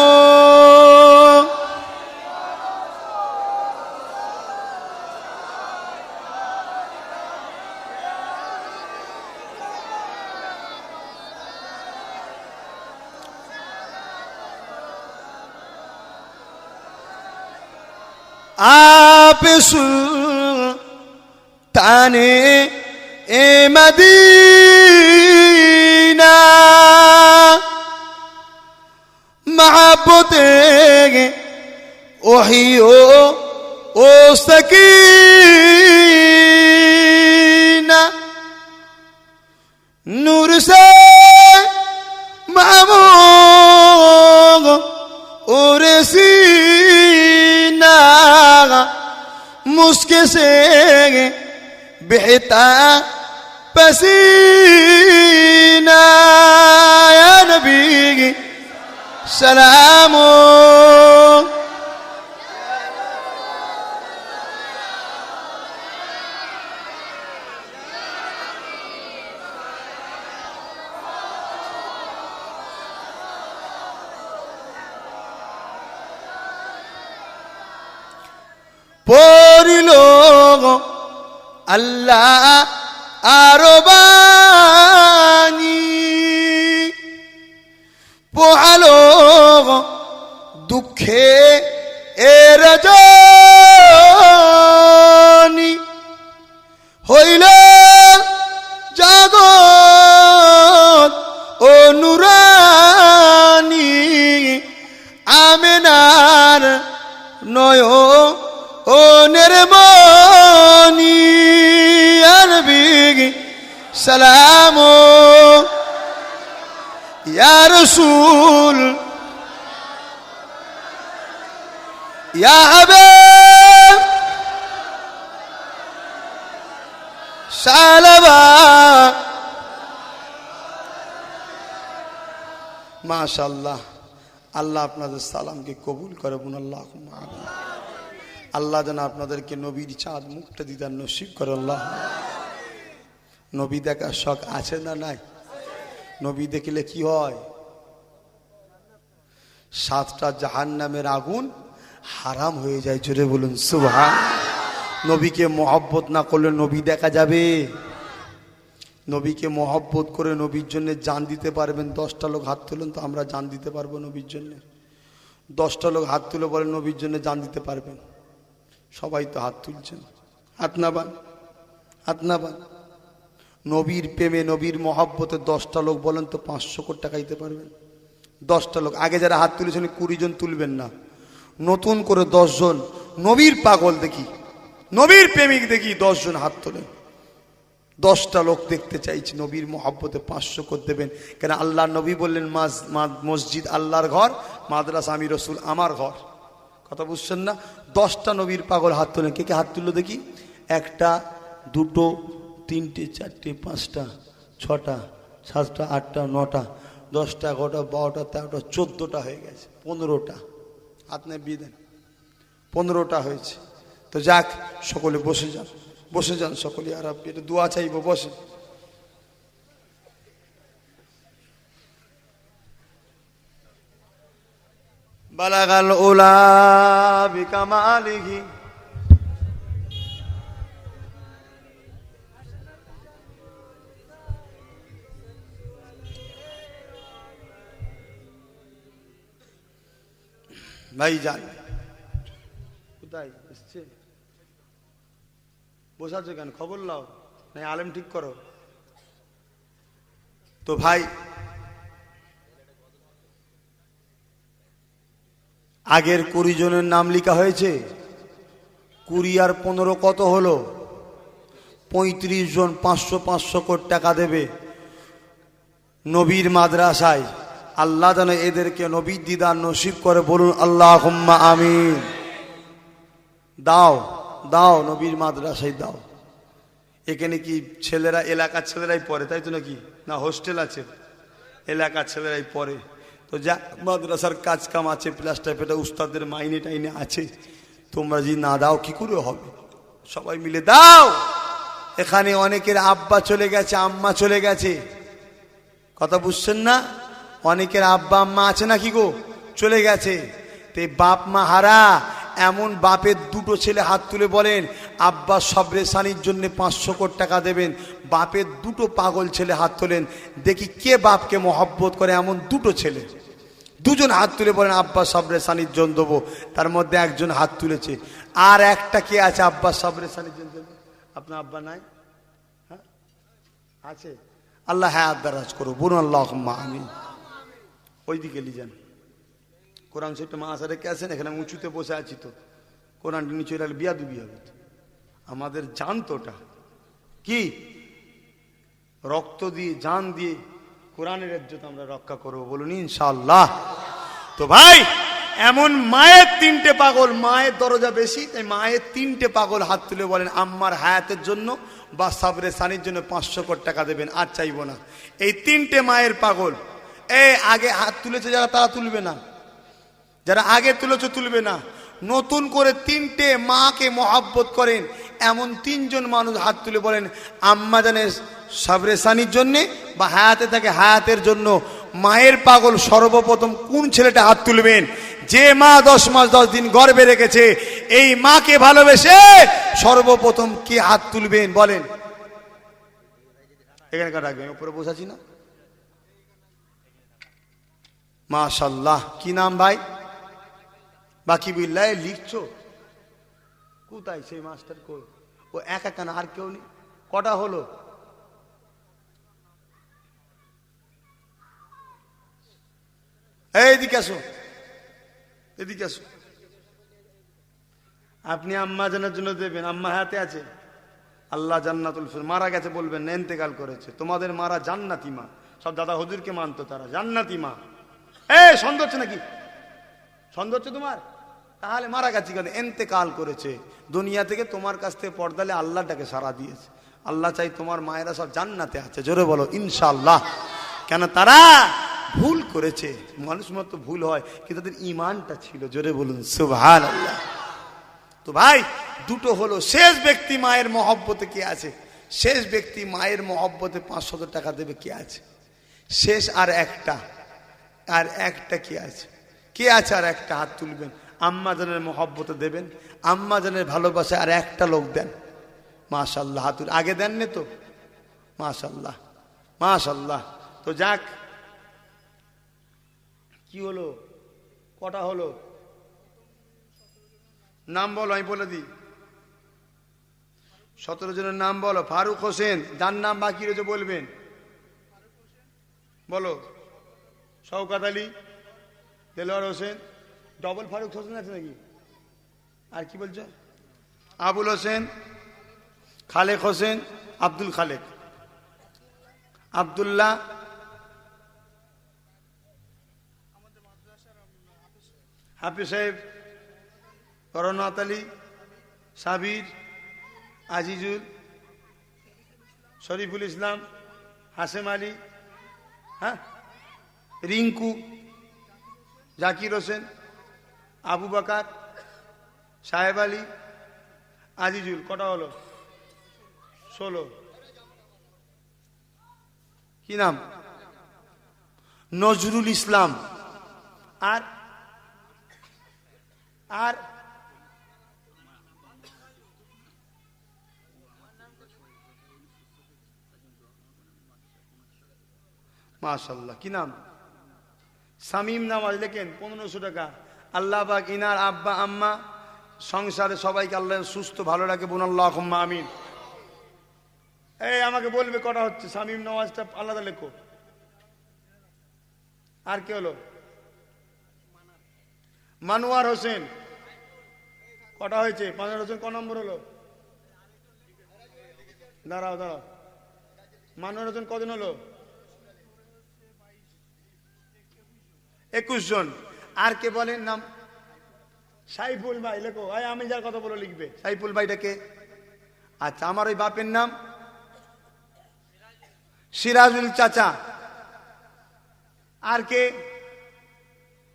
Speaker 3: आप सुल्ताने ए मदीना महब्बते ओहियो ओ सकीना से बहता पसीना या नबी सलामो পড়িলো আল্লাহ আরো বাণী পোহালো দুঃখে এর জনি হইল জাগত অনুরানী আমেনার নয় ও নির্মনি নবী সালাম ইয়া রাসূল ইয়া হাবিব সালাবা মাশাআল্লাহ। আল্লাহ আপনাদের সালামকে কবুল করে বলুন আল্লাহুম্মা আমিন। আল্লাহ যেন আপনাদেরকে নবীর চাঁদ মুখটা দিদার নসিব করে আল্লাহ। নবী দেখার শখ আছে না নাই? নবী দেখলে কি হয়? 7টা জাহান্নামের আগুন হারাম হয়ে যায়। জোরে বলুন সুবহান। নবীকে মহব্বত না করলে নবী দেখা যাবে? নবীকে মহব্বত করে নবীর জন্য জান দিতে পারবেন? 10টা লোক হাত তুলুন তো, আমরা জান দিতে পারবো নবীর জন্য? 10টা লোক হাত তুলে বলে নবীর জন্য জান দিতে পারবেন? সবাই তো হাত তুলছেন। হাত নাবান, হাত নাবান। নবীর প্রেমে নবীর মহব্বতে 10টা লোক বলেন তো 500 কোটি টাকা দিতে পারবেন? 10টা লোক। আগে যারা হাত তুলেছেন 20 জন তুলবেন না, নতুন করে 10 জন নবীর পাগল দেখি, নবীর প্রেমিক দেখি 10 জন হাত তোলেন। 10টা লোক দেখতে চাইছি নবীর মহব্বতে 500 করে দেবেন। কেন আল্লাহ নবী বললেন মসজিদ আল্লাহর ঘর, মাদ্রাসা আমি রসুল আমার ঘর। কথা বুঝছেন না? 10টা নবীর পাগল হাত তোলেন। কে কে হাত তুললো দেখি? 1টা 2টো 3টে 4টে 5টা 6টা 7টা 8টা 9টা 10টা 11টা 12টা 13টা 14টা হয়ে গেছে। 15টা হাত নেবিয়ে দেন। 15টা হয়েছে তো যাক, সকলে বসে যান, বসে যান সকলে। আর আপনি এটা দোয়া চাইবো, বসে। বালাগাল উলা বিকামালিহি ভাই যান। কোথায় এসছে? বসাচ্ছ কেন? খবর লাও, নাই আলেম ঠিক করো তো। ভাই আগের 20 জনের নাম লেখা হয়েছে। 20 আর 15 কত হলো? 35 জন 500 কোটি টাকা দেবে নবীর মাদ্রাসায়। আল্লাহ যেন এদেরকে নবীর দিদার নসিব করে বলুন আল্লাহুম্মা আমিন। দাও দাও নবীর মাদ্রাসায় দাও। এখানে কি ছেলেরা এলাকার ছেলেরাই পড়ে তাই তো নাকি? না হোস্টেল আছে? এলাকার ছেলেরাই পড়ে তো যা, মাদ্রাসার কাজ কাম আছে, প্লাস্টার পেটা উস্তাদের মাইনে টাইনে আছে। তোমরা যদি না দাও কি করে হবে? সবাই মিলে দাও। এখানে অনেকের আব্বা চলে গেছে, আম্মা চলে গেছে। কথা বুঝছেন না? অনেকের আব্বা আম্মা আছে নাকি গো? চলে গেছে। তে বাপ মা হারা এমন বাপের 2টো ছেলে হাত তুলে বলেন আব্বা সবরে সানির জন্য 500 কোটি টাকা দেবেন। বাপের 2টো পাগল ছেলে হাত তোলেন দেখি কে বাপকে মহব্বত করে। এমন 2টো ছেলে, 2জন হাত তুলে বলেন আব্বা সবরে সানির জন্য দেবো। তার মধ্যে একজন হাত তুলেছে। আর একটা কে আছে আব্বা সবরে সানির জন্য দেবে? আপনার আব্বা নাই? হ্যাঁ আছে? আল্লাহ হ্যাঁ আদারাজ করো, বলুন আল্লাহুম্মা আমিন। ওইদিকে নিয়ে যান। কোরআন শরীফটা মা আসারে কে আছেন? এখানে উঁচুতে বসে আছি তো, কোরআনটা নিচে রাখলে বিয়া দুবি হবে। আমাদের জান তোটা কি রক্ত দিয়ে জান দিয়ে কোরআনের ইজ্জত আমরা রক্ষা করবো, বলুন ইনশাআল্লাহ। তো ভাই এমন মায়ের 3টে পাগল, মায়ের দরজা বেশি, তাই মায়ের 3টে পাগল হাত তুলে বলেন আম্মার হায়াতের জন্য বা সাবরে সানির জন্য 500 কোটি টাকা দেবেন, আর চাইবো না। এই 3টে মায়ের পাগল। এই আগে হাত তুলেছে যারা, তারা তুলবে না। যারা আগে তুলেছে তুলবে না। নতুন করে 3টে মাকে মহব্বত করেন এমন 3 জন মানুষ হাত তুলে বলেন আম্মা জানের সাবরে সানির জন্যে বা হায়াতে থাকে হায়াতের জন্য মায়ের পাগল। সর্বপ্রথম কোন ছেলেটা হাত তুলবেন? যে মা 10 মাস 10 দিন গর্ভে রেখেছে, এই মাকে ভালোবেসে সর্বপ্রথম কে হাত তুলবেন বলেন? এখানে কার রাখবেন? উপরে বসাচ্ছি না? মাশাআল্লাহ। কি নাম ভাই? বাকি বিল্লাহ লিখছো কোথায়? সেই মাস্টার কই? ও একা কেন, আর কেউ নেই? কটা হলো? এইদিকে আসো, এদিকে আসো। আপনি আম্মা জানের জন্য দেবেন। আম্মা হাতে আছে, আল্লাহ জান্নাতুল ফিরদৌস। মারা গেছে বলবেন না, ইন্তেকাল করেছে। তোমাদের মারা জান্নাতি মা, সব দাদা হুজুরকে মানতো তারা, জান্নাতি মা। সন্দেহ হচ্ছে নাকি? সন্দেহ হচ্ছে তোমার? তাহলে মারা গেছে কেন? ইন্তেকাল করেছে দুনিয়া থেকে, তোমার কাছ থেকে পর্দালে আল্লাহটাকে সারা দিয়েছে। আল্লাহ চাই তোমার মায়েরা সব জান্নাতে আছে। জোরে বলো ইনশাআল্লাহ। কেন? তারা ভুল করেছে, মানুষ মতো ভুল হয়, কিন্তু তাদের ইমানটা ছিল। জোরে বলুন সুবহানাল্লাহ। তো ভাই দুটো হলো। শেষ ব্যক্তি মায়ের মহব্বতে কে আছে? শেষ ব্যক্তি মায়ের মহব্বতে 500 টাকা দেবে কে আছে? শেষ আর একটা, আর একটা কে আছে? কে আছে? আর একটা হাত তুলবেন। আম্মা জানের মহব্বতে দেবেন, আম্মা জানের ভালোবাসা আর একটা লোক দেন। মাশাআল্লাহ। হাত আগে দেননি তো? মাশাআল্লাহ মাশাআল্লাহ। তো যাক, কি হলো? কটা হলো? নাম বলো, আমি বলে দিই। 17 জনের নাম বলো। ফারুক হোসেন, যার নাম বাকি রয়েছে বলবেন। বলো। শওকত আলী, দেলোয়ার হোসেন, ডবল ফারুক হোসেন আছে নাকি? আর কি বলছো? আবুল হোসেন, খালেক হোসেন, আব্দুল খালেক, আব্দুল্লাহ, হাফিজ সাহেব, করনাত আলী, সাবির, আজিজুল, শরীফুল ইসলাম, হাসেম আলী, হ্যাঁ, রিঙ্কু, জাকির হোসেন, আবু বকর, সাহেব আলী, আজিজুল। কটা হলো? 16। কি নাম? নজরুল ইসলাম। আর আর মাশাআল্লাহ। কি নাম? শামীম নামাজ লেখেন 1500 টাকা। আল্লাহ পাক ইনার আব্বা আম্মা সংসারে সবাইকে আল্লাহ সুস্থ ভালো রাখে, বোন আল্লাহুম্মা আমিন। আমাকে বলবে কটা হচ্ছে? শামীম নামাজটা আলাদা লেখো। আর কে হলো? মানোয়ার হোসেন। কটা হয়েছে? 15 হোসেন ক নম্বর হলো? দাঁড়াও দাঁড়াও। মানোয়ার হোসেন কজন হলো? 21 জন। আর কে বলেন নাম? সাইফুল ভাই লেখো। আমি যার কথা বলো লিখবে। সাইফুল ভাইটাকে? আচ্ছা। আমার ওই বাপের নাম সিরাজুল চাচা। আর কে?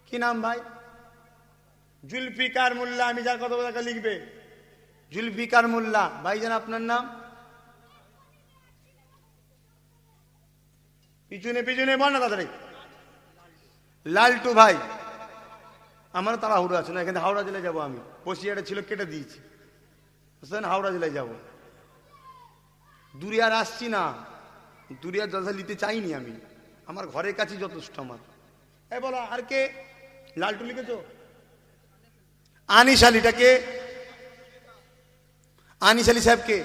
Speaker 3: কি নাম ভাই? জুলফিকার মোল্লা। আমি যার কথা বলো লিখবে। জুলফিকার মোল্লা। ভাইজান আপনার নাম? পিছনে পিছনে বল না তাড়াতাড়ি। লালটু ভাই। আমার তাড়াহুড়ো আছে না, এখানে হাওড়া জেলায় যাবো আমি। বসিয়াটা ছিল, কেটে দিয়েছি। বুঝলেন? হাওড়া জেলায় যাব। দূরে আর আসছি না, দূরে আর জলসা নিতে চাইনি আমি। আমার ঘরের কাছেই যথেষ্ট আমার। বলো আর কে? লালটু লিখেছো? আনিস আলীটাকে? আনিস আলী সাহেবকে?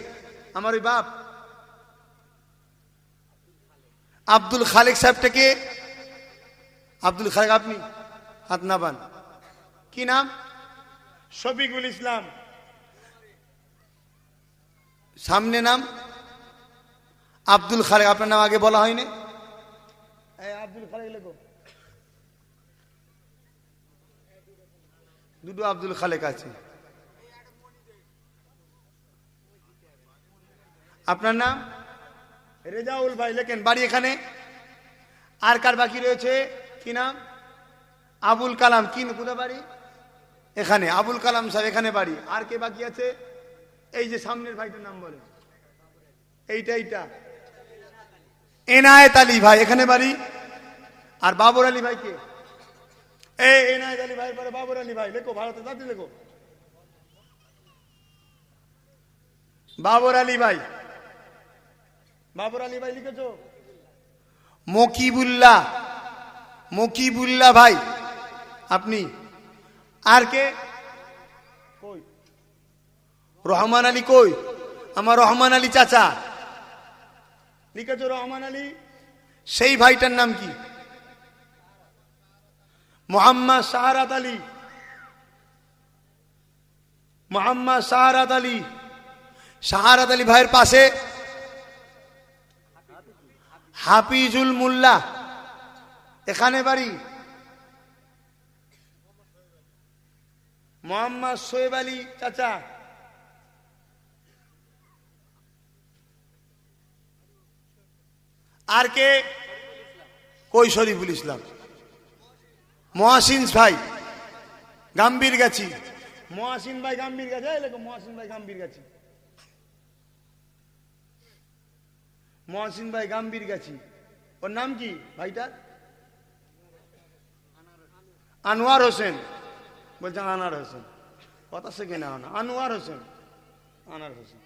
Speaker 3: আমার ওই বাপ। আব্দুল খালেক সাহেবটাকে? আব্দুল খালেক আপনি? হাত না বান। কি নাম? শফিকুল ইসলাম। সামনে নাম আব্দুল খালেক। আপনার নাম আগে বলা হয়নি? আব্দুল খালেক লেখো। দুটো আব্দুল খালেক আছে। আপনার নাম? রেজাউল ভাই, লেখেন। বাড়ি এখানে। আর কার বাকি রয়েছে? কি নাম? আবুল কালাম। কি কোথায় বাড়ি? এখানে। আবুল কালাম সাহেব এখানে বাড়ি। আর কে বাকি আছে? এই যে সামনের ভাইটার নাম বলে। এইটা এনায়েত আলী ভাই, এখানে বাড়ি। আর বাবর আলী ভাই কে? এই এনায়েত আলী ভাই পরে বাবর আলী ভাই। লেখো, ভারতে তাড়াতাড়ি লেখো। বাবর আলী ভাই, বাবর আলী ভাই লিখেছো? মকিবুল্লাহ ভাই আপনি। আর কে? কই? রহমান আলী কই? আমার রহমান আলী চাচা লিখেছো। রহমান আলী। সেই ভাইটার নাম কি? মোহাম্মদ শাহরাত আলী। মোহাম্মদ শাহরাত আলী। শাহরাত আলী ভাইয়ের পাশে হাফিজুল মোল্লা, এখানে বাড়ি। মোহাম্মদ শোয়েব আলী চাচা। আর কে? কই? শরীফুল ইসলাম। মহাসিন ভাই গাম্ভীর গাছি। মহাসিন ভাই গাম্ভীর গাছি। মহাসিন ভাই গাম্ভীর গাছি। মহসিন ভাই গাম্ভীর গাছি। ওর নাম কি ভাইটার? আনোয়ার হোসেন। বলছে আনার হোসেন। কথা শেখে না। আনোয়ার হোসেন, আনার হোসেন।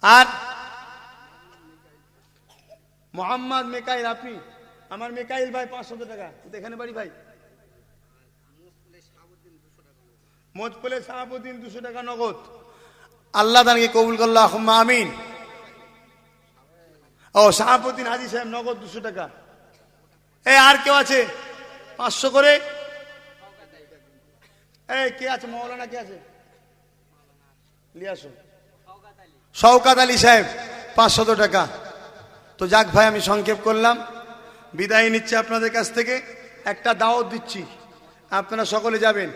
Speaker 3: আর মোহাম্মদ মেকাইল। আপনি? আমার মেকাইল ভাই 500 টাকা। এখানে বাড়ি ভাই। মোজপলে শাহাবুদ্দিন 200 টাকা নগদ। আল্লাহ তাকে কবুল করল, আল্লাহুম্মা আমিন। ও শাহাবুদ্দিন হাজি সাহেব নগদ 200 টাকা। আর কেউ আছে? 500 করে। কে আছে? মৌলানা কে আছে? লিয়াসো। শওকাত আলী সাহেব 500 টাকা। তো যাক ভাই, আমি সংক্ষেপ করলাম, বিদায় নিচ্ছি আপনাদের কাছ থেকে। একটা দাওয়াত দিচ্ছি, আপনারা সকলে যাবেন।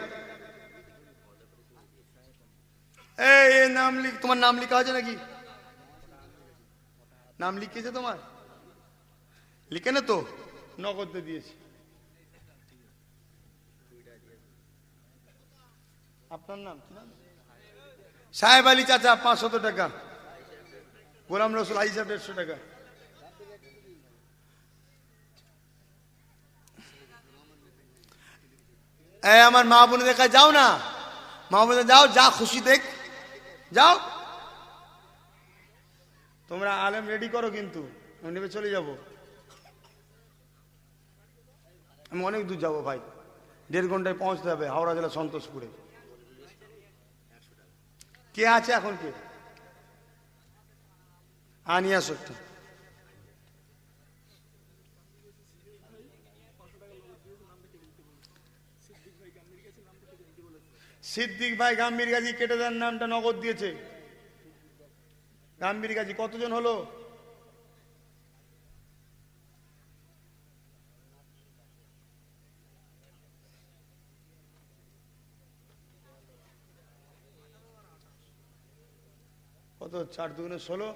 Speaker 3: এই নাম লিখ। তোমার নাম লিখা আছে নাকি? নাম লিখেছে তোমার? লিখে না তো? নগদ দিয়েছি। আপনার নাম কি? নাম? সাহেব আলী চাচা 500 টাকা। গোলাম রসুল আই সাহেব 150 টাকা। আমার মা বোনে দেখা যাও না, মা বোনে যাও, যা খুশি দেখ যাও। তোমরা আলেম রেডি করো, কিন্তু আমি নেমে চলে যাব। আমি অনেক দূর যাবো ভাই, 1.5 ঘন্টায় পৌঁছতে হবে হাওড়া জেলা সন্তোষপুরে। কে আছে এখন? কে আনিয়া সত্যি? সিদ্দিক ভাই গাম্ভীর গাজী কেটে দেন, নামটা নগদ দিয়েছে। গাম্ভীর গাজী কতজন হলো? কত? 4 দুগুণে 16,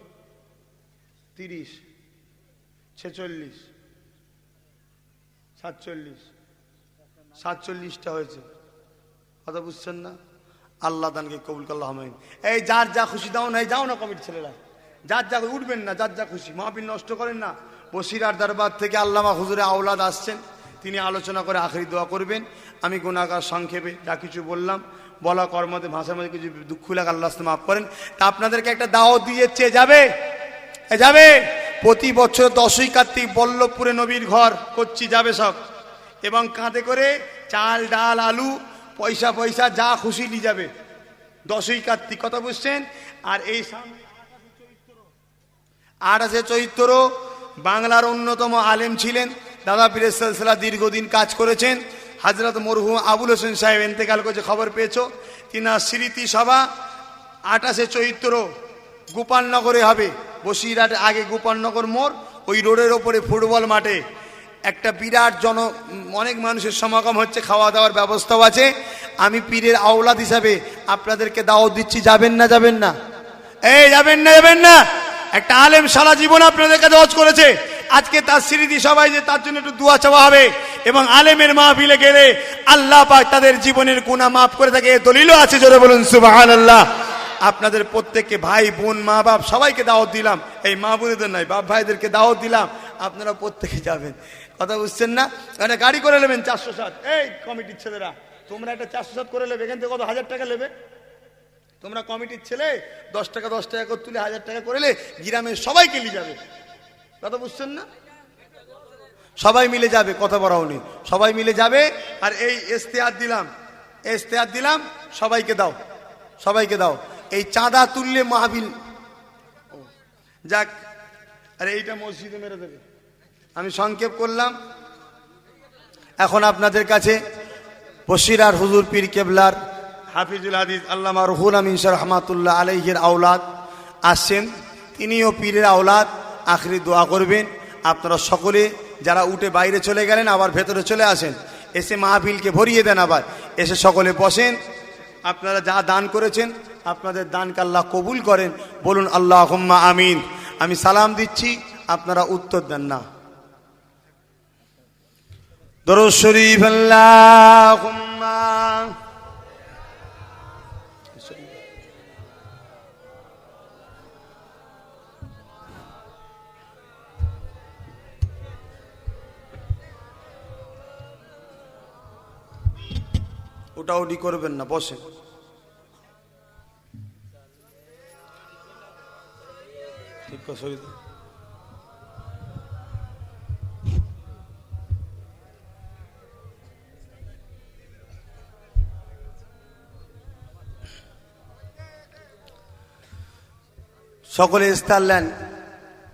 Speaker 3: 30, 46, 47, 47টা হয়েছে। কথা বুঝছেন না? আল্লাহ দানকে কবুল করল্লাহ। এই যার যা খুশি দাও না, যাও না কমিটি ছেলেরা, যার যা উঠবেন না, যার যা খুশি। মাহফিল নষ্ট করেন না। বসিরহাট দরবার থেকে আল্লামা হুজুরে আওলাদ আসছেন, তিনি আলোচনা করে আখেরি দোয়া করবেন। আমি গুনাহগার, সংক্ষেপে যা কিছু বললাম, বলা কর্মতে ভাষার মধ্যে কিছু দুঃখ লাগে, আল্লাহ মাফ করেন। তা আপনাদেরকে একটা দাওয়াত দিয়েছে, যাবে যাবে। প্রতি বছর 10ই কার্তিক বল্লভপুরে নবীর ঘর করছি, যাবে সব। এবং কাঁধে করে চাল, ডাল, আলু, পয়সা পয়সা যা খুশি নিয়ে যাবে 10ই কার্তিক। কথা বুঝছেন? আর এই সামনে 28 চৈত্র বাংলার অন্যতম আলেম ছিলেন, দাদা পীরের সিলসিলা দীর্ঘদিন কাজ করেছেন। হযরত মরহুম আবুল হোসেন সাহেব ইন্তেকাল করেছে, খবর পেয়েছো? তিনার স্মৃতি সভা 28 চৈত্র গোপালনগরে হবে। বসিরহাট আগে গোপালনগর মোড়, ওই রোডের ওপরে ফুটবল মাঠে একটা বিরাট অনেক মানুষের সমাগম হচ্ছে, খাওয়া দাওয়ার ব্যবস্থাও আছে। আমি পীরের আওলাদ হিসাবে আপনাদেরকে দাওয়াত দিচ্ছি, যাবেন না যাবেন না? এই যাবেন না যাবেন না? একটা আলেম সারা জীবন আপনাদের কাছে হজ করেছে, আজকে তার স্মৃতি সবাই যে তার জন্য একটু দোয়া চাওয়া হবে। এবং আলেমের মাহফিলে গেলে আল্লাহ পাক তাদের জীবনের গুনাহ মাফ করে থাকে, দলিলও আছে, জোরে বলুন সুবহানাল্লাহ। আপনাদের প্রত্যেককে ভাই বোন মা বাপ সবাইকে দাওয়াত দিলাম, এই মা বোনেদের নয়, বাপ ভাইদেরকে দাওয়াত দিলাম, আপনারা প্রত্যেকে যাবেন। কথা বুঝছেন না? একটা গাড়ি করে নেবেন 407। এই কমিটির ছেলেরা তোমরা একটা 407 করে নেবে, এখান থেকে কত 1000 টাকা নেবে? তোমরা কমিটির ছেলে 10 টাকা 10 টাকা করে তুলে 1000 টাকা করলে গ্রামের সবাইকে নিয়ে যাবে। কথা বুঝছেন না? সবাই মিলে যাবে, কথা বলা হয়নি, সবাই মিলে যাবে। আর এই ইস্তেহার দিলাম, সবাইকে দাও, সবাইকে দাও। এই চাঁদা তুললে মাহফিল যাক। আরে এইটা মসজিদে মেরে দেবে, আমি সংক্ষেপ করলাম। এখন আপনাদের কাছে বসিরার হুজুর পীর কেবলার হাফিজুল হাদিস আল্লামা রুহুল আমিন শাহ রহমাতুল্লাহ আলাইহির আওলাদ আসছেন, তিনিও পীরের আওলাদ। আখরি দোয়া করবেন। আপনারা সকলে যারা উঠে বাইরে চলে গেলেন আবার ভেতরে চলে আসেন, এসে মাহফিলকে ভরিয়ে দেন, আবার এসে সকলে বসেন। আপনারা যা দান করেছেন আপনাদের দানকে আল্লাহ কবুল করেন, বলুন আল্লাহুম্মা আমিন। আমি সালাম দিচ্ছি, আপনারা উত্তর দেন না। দরুদ শরীফ আল্লাহুম্মা। ওটাওটি করবেন না, বসেন। ঠিক আছে, সকলে ইস্তার নেন।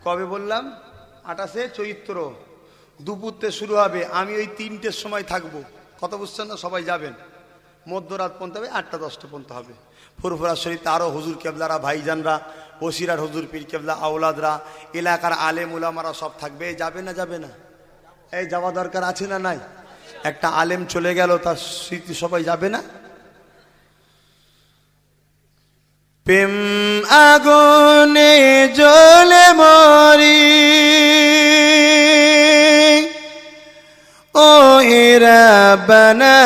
Speaker 3: কবে বললাম? 28 চৈত্র দুপুরতে শুরু হবে। আমি ওই 3টের সময় থাকবো। কথা বুঝছেন না? সবাই যাবেন। মধ্যরাত পর্যন্ত হবে, 8টা 10টা পর্যন্ত হবে। ফুরফুরা শরীফ আরও হুজুর কেবলারা ভাইজানরা, বসিরার হুজুর পীর কেবলা আওলাদরা, এলাকার আলেম উলামারা সব থাকবে। যাবে না যাবে না? এই যাওয়া দরকার আছে না নাই? একটা আলেম চলে গেল, তার স্মৃতি সবাই যাবে না? প্রেম আগুনে জ্বলে মরি, ও রাব্বানা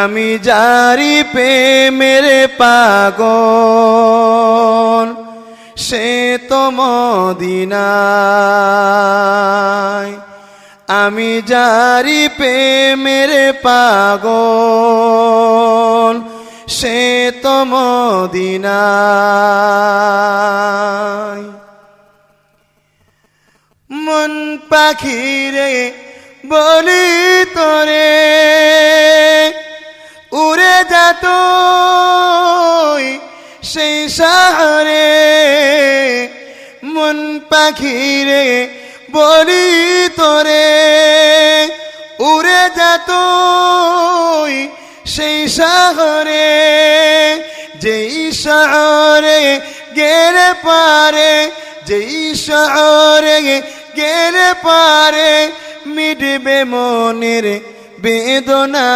Speaker 3: আমি জারি প্রেমের পাগল, সে তো মদিনায়। আমি জারি প্রেমের পাগল, সে তো মদিনায়। মন পাখিরে বলি তোরে, উড়ে যা তুই সেই শহরে। মন পাখিরে বলি তোরে, উড়ে যা তুই সেই শহরে। যেই শহরে গেলে পারে, যেই শহরে গেলে পারে মিটবে মনের বেদনা।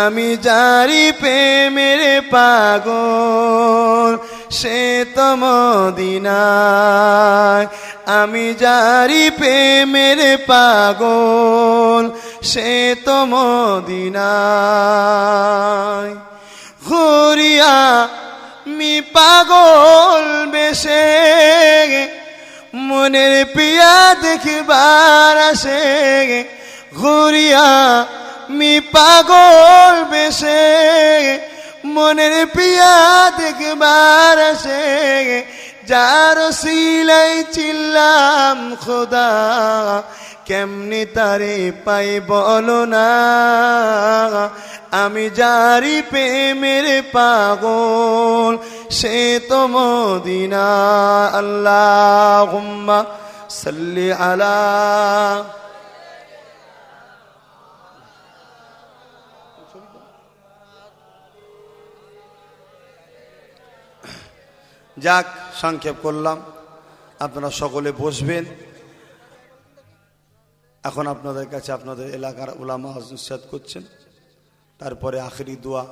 Speaker 3: আমি জারি প্রেমের পাগল, সে তো মদিনায়। আমি জারি প্রেমের পাগল, সে তো মদিনায়। ঘুরিয়া মি পাগল বেশে, মনের পিয়া দেখবার আসে। ঘুরিয়া মি পাগল বেশে, মনের পিয়া দেখবার আসে। যার সিলাই চিল্লাম খোদা, কেমনি তারে পাই বলো না। আমি জারি প্রেমের পাগল, সে তো মদিনা। আল্লাহুম্মা সাল্লি আলা। যাক, সংক্ষেপ করলাম। আপনারা সকলে বসবেন। এখন আপনাদের কাছে আপনাদের এলাকার উলামা নসিহত করছেন, তারপরে আখেরি দোয়া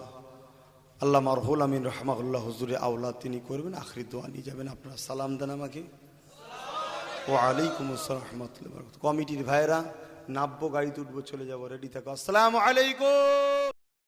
Speaker 3: আল্লামা রুহুল আমিন রহমাহুল্লাহ হুজুরে আওলাদ তিনি করবেন, আখেরি দোয়া নিয়ে যাবেন। আপনারা সালাম দেন আমাকে। ওয়ালাইকুম আসসালাম রহমতুল্লাহ। কমিটির ভাইরা নাব্য গাড়িতে উঠবো, চলে যাবো, রেডি থাকো। আসসালামু আলাইকুম।